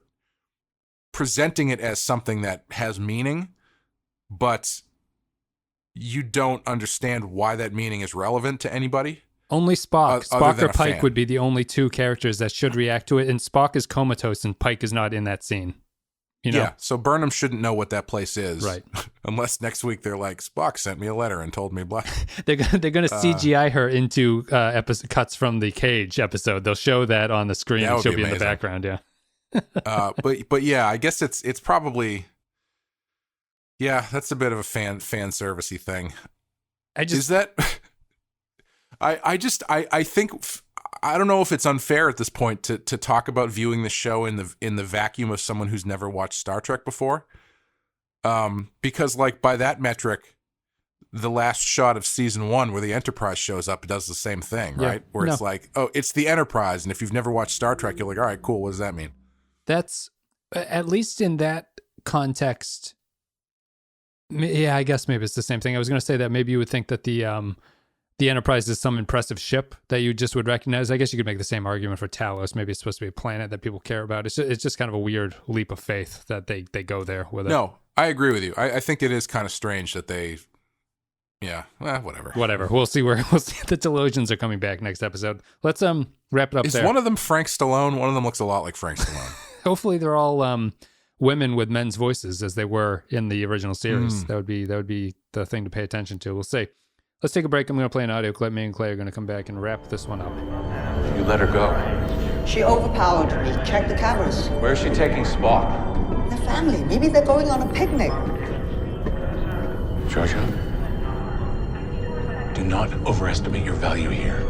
presenting it as something that has meaning, but you don't understand why that meaning is relevant to anybody. Only Spock. Spock or Pike fan. would be the only two characters that should react to it, and Spock is comatose and Pike is not in that scene. You know? Yeah, so Burnham shouldn't know what that place is. Right. Unless next week they're like, "Spock sent me a letter and told me blah." They're going to CGI her into cuts from the Cage episode. They'll show that on the screen and she'll be in the background, yeah. But yeah, I guess it's probably... Yeah, that's a bit of a fan servicey thing. I think I don't know if it's unfair at this point to talk about viewing the show in the vacuum of someone who's never watched Star Trek before. Because like by that metric, the last shot of season 1 where the Enterprise shows up, it does the same thing, right? Where it's like, oh, it's the Enterprise, and if you've never watched Star Trek, you're like, all right, cool, what does that mean? That's at least in that context. Yeah, I guess maybe it's the same thing. I was going to say that maybe you would think that the Enterprise is some impressive ship that you just would recognize. I guess you could make the same argument for Talos. Maybe it's supposed to be a planet that people care about. It's just kind of a weird leap of faith that they go there with it. No, I agree with you. I think it is kind of strange that they... Yeah, whatever. Whatever. We'll see if the Telosians are coming back next episode. Let's wrap it up. Is there. one of them Frank Stallone? One of them looks a lot like Frank Stallone. Hopefully they're all women with men's voices as they were in the original series. That would be the thing to pay attention to. We'll see. Let's take a break. I'm going to play an audio clip. Me and Clay are going to come back and wrap this one up. You let her go. She overpowered me. Check the cameras. Where's she taking Spock? The family. Maybe they're going on a picnic. Georgiou, do not overestimate your value here.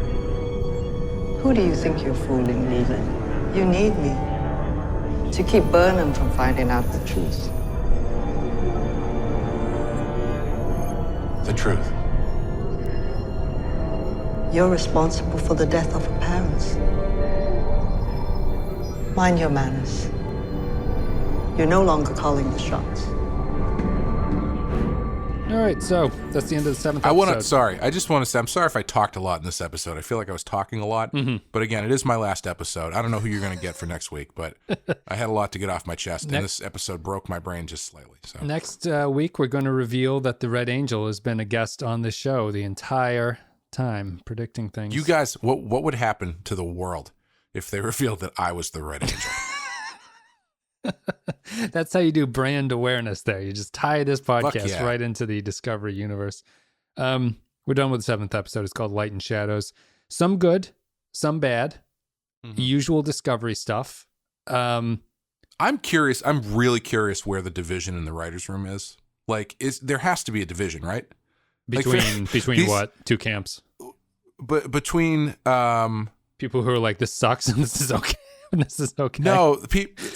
Who do you think you're fooling, Leland? You need me to keep Burnham from finding out the truth. The truth. You're responsible for the death of her parents. Mind your manners. You're no longer calling the shots. All right, so that's the end of the 7th episode. I just want to say, I'm sorry if I talked a lot in this episode. I feel like I was talking a lot, but again, it is my last episode. I don't know who you're going to get for next week, but I had a lot to get off my chest, and this episode broke my brain just slightly. So Next week, we're going to reveal that the Red Angel has been a guest on the show the entire time, predicting things. you guys, what would happen to the world if they revealed that I was the Red Angel? That's how you do brand awareness there. You just tie this podcast yeah. right into the Discovery universe. We're done with the 7th episode. It's called Light and Shadows. Some good, some bad. Usual Discovery stuff. I'm curious. I'm really curious where the division in the writer's room is. Like, there has to be a division, right? Between what? Two camps? But between people who are like, this sucks and this is okay. This is okay. No,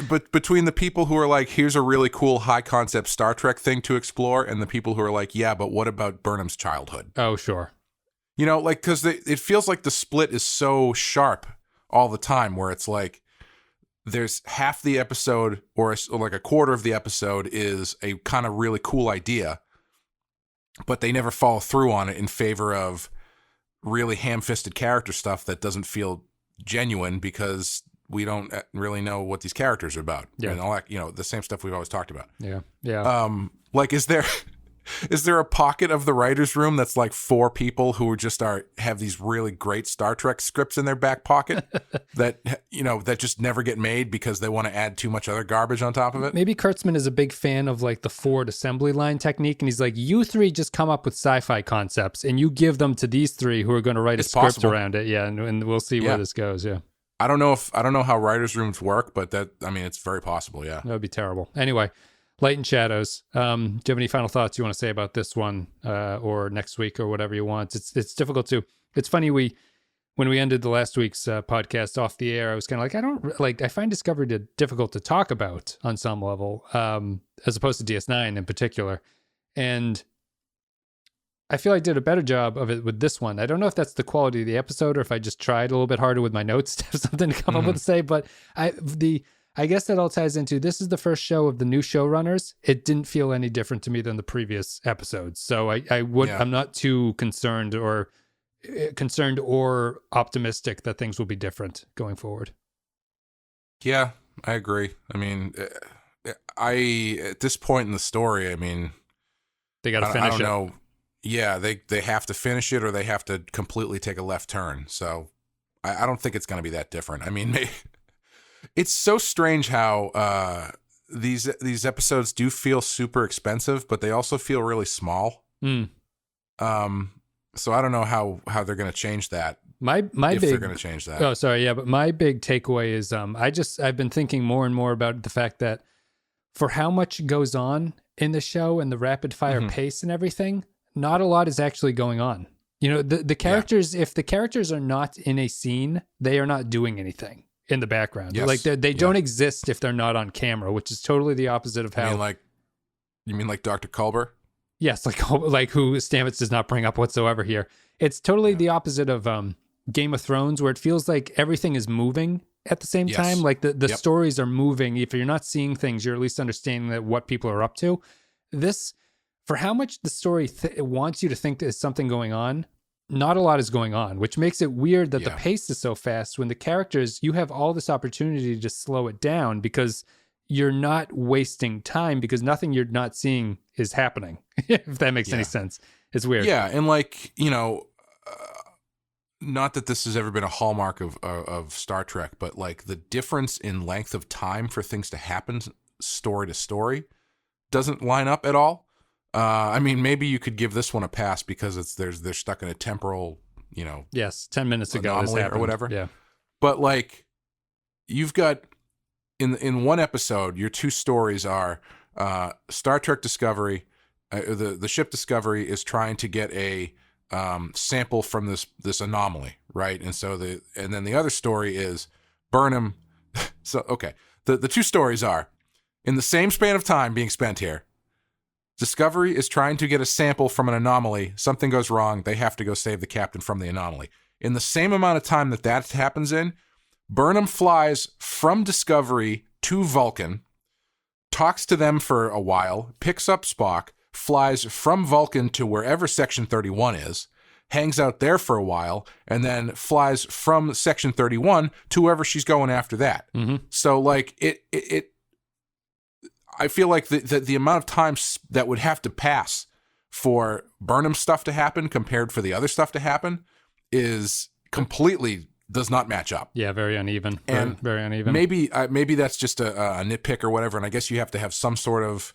but between the people who are like, here's a really cool high concept Star Trek thing to explore, and the people who are like, yeah, but what about Burnham's childhood? Oh, sure. You know, like, because it feels like the split is so sharp all the time, where it's like there's half the episode or like a quarter of the episode is a kind of really cool idea, but they never follow through on it in favor of really ham-fisted character stuff that doesn't feel genuine because we don't really know what these characters are about. Yeah. And all that, the same stuff we've always talked about. Yeah. Yeah. Like, is there a pocket of the writer's room that's like 4 people who have these really great Star Trek scripts in their back pocket that, that just never get made because they want to add too much other garbage on top of it? Maybe Kurtzman is a big fan of like the Ford assembly line technique. And he's like, you 3 just come up with sci-fi concepts and you give them to these 3 who are going to write a script around it. Yeah. And we'll see where this goes. Yeah. I don't know how writers' rooms work, but it's very possible. Yeah. That would be terrible. Anyway, Light and Shadows. Do you have any final thoughts you want to say about this one, or next week, or whatever you want? It's difficult to. It's funny, when we ended the last week's podcast off the air, I was kind of like, I find Discovery difficult to talk about on some level, as opposed to DS9 in particular, and I feel I did a better job of it with this one. I don't know if that's the quality of the episode or if I just tried a little bit harder with my notes to have something to come up with to say. But I guess that all ties into, this is the first show of the new showrunners. It didn't feel any different to me than the previous episodes. So I'm not too concerned or optimistic that things will be different going forward. Yeah, I agree. I mean, at this point in the story, I mean, they got to finish it. I don't know. Yeah, they have to finish it or they have to completely take a left turn. So I don't think it's going to be that different. I mean, it's so strange how these episodes do feel super expensive, but they also feel really small. So I don't know how they're going to change that. They're going to change that. Oh, sorry. Yeah, but my big takeaway is I've been thinking more and more about the fact that for how much goes on in the show and the rapid fire pace and everything, not a lot is actually going on. The characters, if the characters are not in a scene, they are not doing anything in the background. Yes. Like they don't exist if they're not on camera, which is totally the opposite of how. You mean like Dr. Culber? Yes, like who Stamets does not bring up whatsoever here. It's totally the opposite of Game of Thrones, where it feels like everything is moving at the same time. Like the stories are moving. If you're not seeing things, you're at least understanding that what people are up to. This, for how much the story wants you to think there's something going on, not a lot is going on, which makes it weird that the pace is so fast when the characters, you have all this opportunity to slow it down because you're not wasting time because nothing you're not seeing is happening, if that makes any sense. It's weird. Yeah, and not that this has ever been a hallmark of Star Trek, but like the difference in length of time for things to happen story to story doesn't line up at all. I mean, maybe you could give this one a pass because they're stuck in a temporal, 10 minutes ago this happened, or whatever. Yeah, but like you've got in one episode, your 2 stories are Star Trek Discovery. The ship Discovery is trying to get a sample from this anomaly, right? And so then the other story is Burnham. So okay, the two stories are in the same span of time being spent here. Discovery is trying to get a sample from an anomaly. Something goes wrong. They have to go save the captain from the anomaly. In the same amount of time that happens in, Burnham flies from Discovery to Vulcan, talks to them for a while, picks up Spock, flies from Vulcan to wherever Section 31 is, hangs out there for a while, and then flies from Section 31 to wherever she's going after that. Mm-hmm. So, like, I feel like the amount of time that would have to pass for Burnham stuff to happen compared for the other stuff to happen is completely does not match up. Yeah, very uneven. And very uneven. Maybe that's just a nitpick or whatever. And I guess you have to have some sort of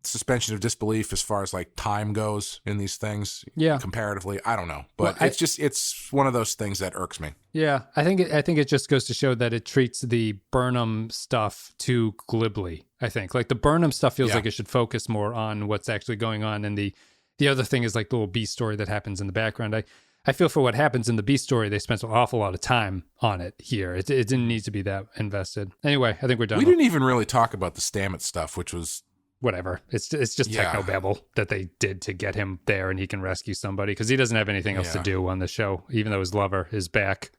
suspension of disbelief as far as like time goes in these things. Yeah. Comparatively, I don't know, but it's one of those things that irks me. Yeah, I think it just goes to show that it treats the Burnham stuff too glibly. I think like the Burnham stuff feels like it should focus more on what's actually going on, and the other thing is like the little B story that happens in the background. I feel for what happens in the B story, they spent an awful lot of time on it here. It didn't need to be that invested. Anyway, I think we're done. We didn't even really talk about the Stamets stuff, which was whatever. It's just technobabble that they did to get him there and he can rescue somebody because he doesn't have anything else to do on the show. Even though his lover is back,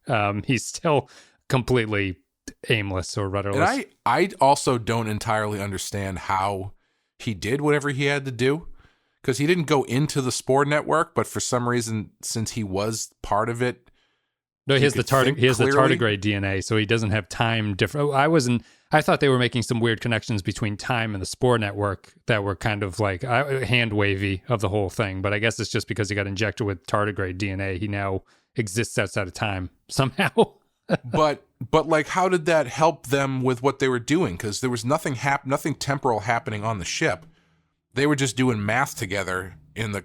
he's still completely aimless or rudderless. And I also don't entirely understand how he did whatever he had to do, because he didn't go into the Spore network, but for some reason, since he was part of it, no, he has the tardigrade DNA, so he doesn't have time different. I thought they were making some weird connections between time and the Spore network that were kind of like hand wavy of the whole thing. But I guess it's just because he got injected with tardigrade DNA, he now exists outside of time somehow. but like, how did that help them with what they were doing? Because there was nothing temporal happening on the ship. They were just doing math together in the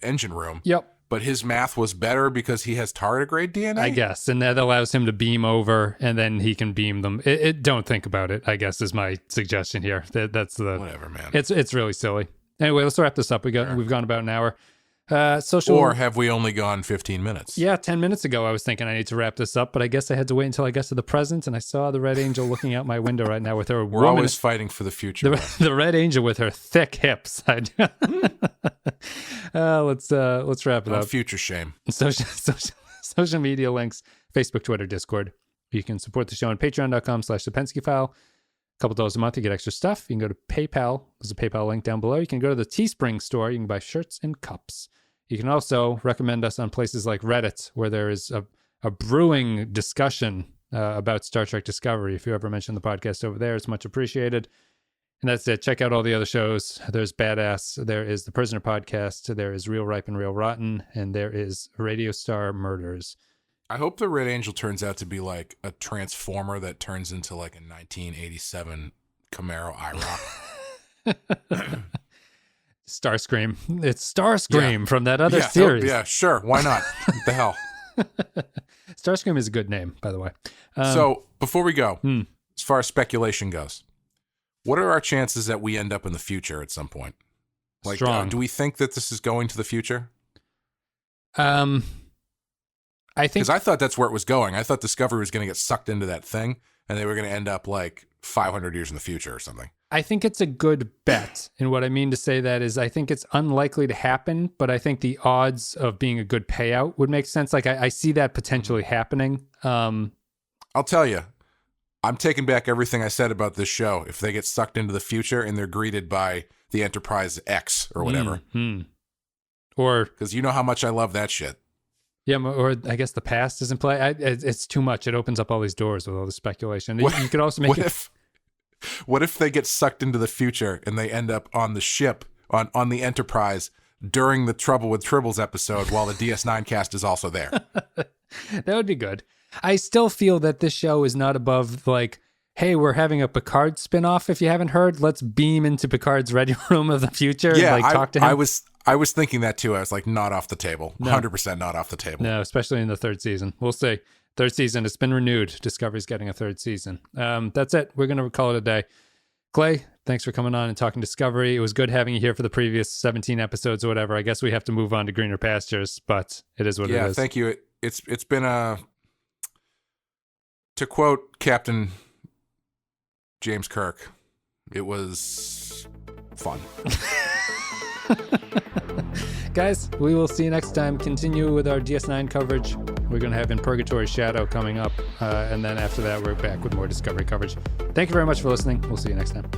engine room. Yep. But his math was better because he has tardigrade DNA? I guess. And that allows him to beam over, and then he can beam them. Don't think about it, I guess, is my suggestion here. That's the... Whatever, man. It's really silly. Anyway, let's wrap this up. We've gone about an hour. Or have we only gone 15 minutes? Yeah, 10 minutes ago I was thinking I need to wrap this up, but I guess I had to wait until I got to the present, and I saw the Red Angel looking out my window right now with her We're always fighting for the future. The Red Angel with her thick hips. Let's wrap it up. Future shame. Social media links, Facebook, Twitter, Discord. You can support the show on patreon.com/the Pensky File. A couple $1 a month, you get extra stuff. You can go to PayPal. There's a PayPal link down below. You can go to the Teespring store. You can buy shirts and cups. You can also recommend us on places like Reddit, where there is a brewing discussion about Star Trek Discovery. If you ever mention the podcast over there, it's much appreciated. And that's it. Check out all the other shows. There's Badass. There is the Prisoner Podcast. There is Real Ripe and Real Rotten. And there is Radio Star Murders. I hope the Red Angel turns out to be like a transformer that turns into like a 1987 Camaro IROC. Starscream. It's Starscream from that other series. Yeah, sure. Why not? What the hell? Starscream is a good name, by the way. So before we go, as far as speculation goes, what are our chances that we end up in the future at some point? Like, strong. Do we think that this is going to the future? I think, because I thought that's where it was going. I thought Discovery was going to get sucked into that thing, and they were going to end up like 500 years in the future or something. I think it's a good bet. And what I mean to say that is I think it's unlikely to happen, but I think the odds of being a good payout would make sense. Like I see that potentially happening. I'll tell you, I'm taking back everything I said about this show. If they get sucked into the future and they're greeted by the Enterprise X or whatever. Or because you know how much I love that shit. Yeah, or I guess the past isn't play. It's too much. It opens up all these doors with all the speculation. You could also make what if they get sucked into the future and they end up on the ship, on the Enterprise during the Trouble with Tribbles episode while the DS9 cast is also there? That would be good. I still feel that this show is not above like, hey, we're having a Picard spinoff. If you haven't heard, let's beam into Picard's ready room of the future. Yeah, and, like, talk to him. I was thinking that too. I was like, not off the table. 100% not off the table. No, especially in the third season. We'll see. Third season, it's been renewed. Discovery's getting a third season. That's it. We're going to call it a day. Clay, thanks for coming on and talking Discovery. It was good having you here for the previous 17 episodes or whatever. I guess we have to move on to greener pastures, but it is what it is. Yeah, thank you. It's been to quote Captain James Kirk, it was fun. Guys, we will see you next time. Continue with our DS9 coverage. We're going to have In Purgatory Shadow coming up. And then after that, we're back with more Discovery coverage. Thank you very much for listening. We'll see you next time.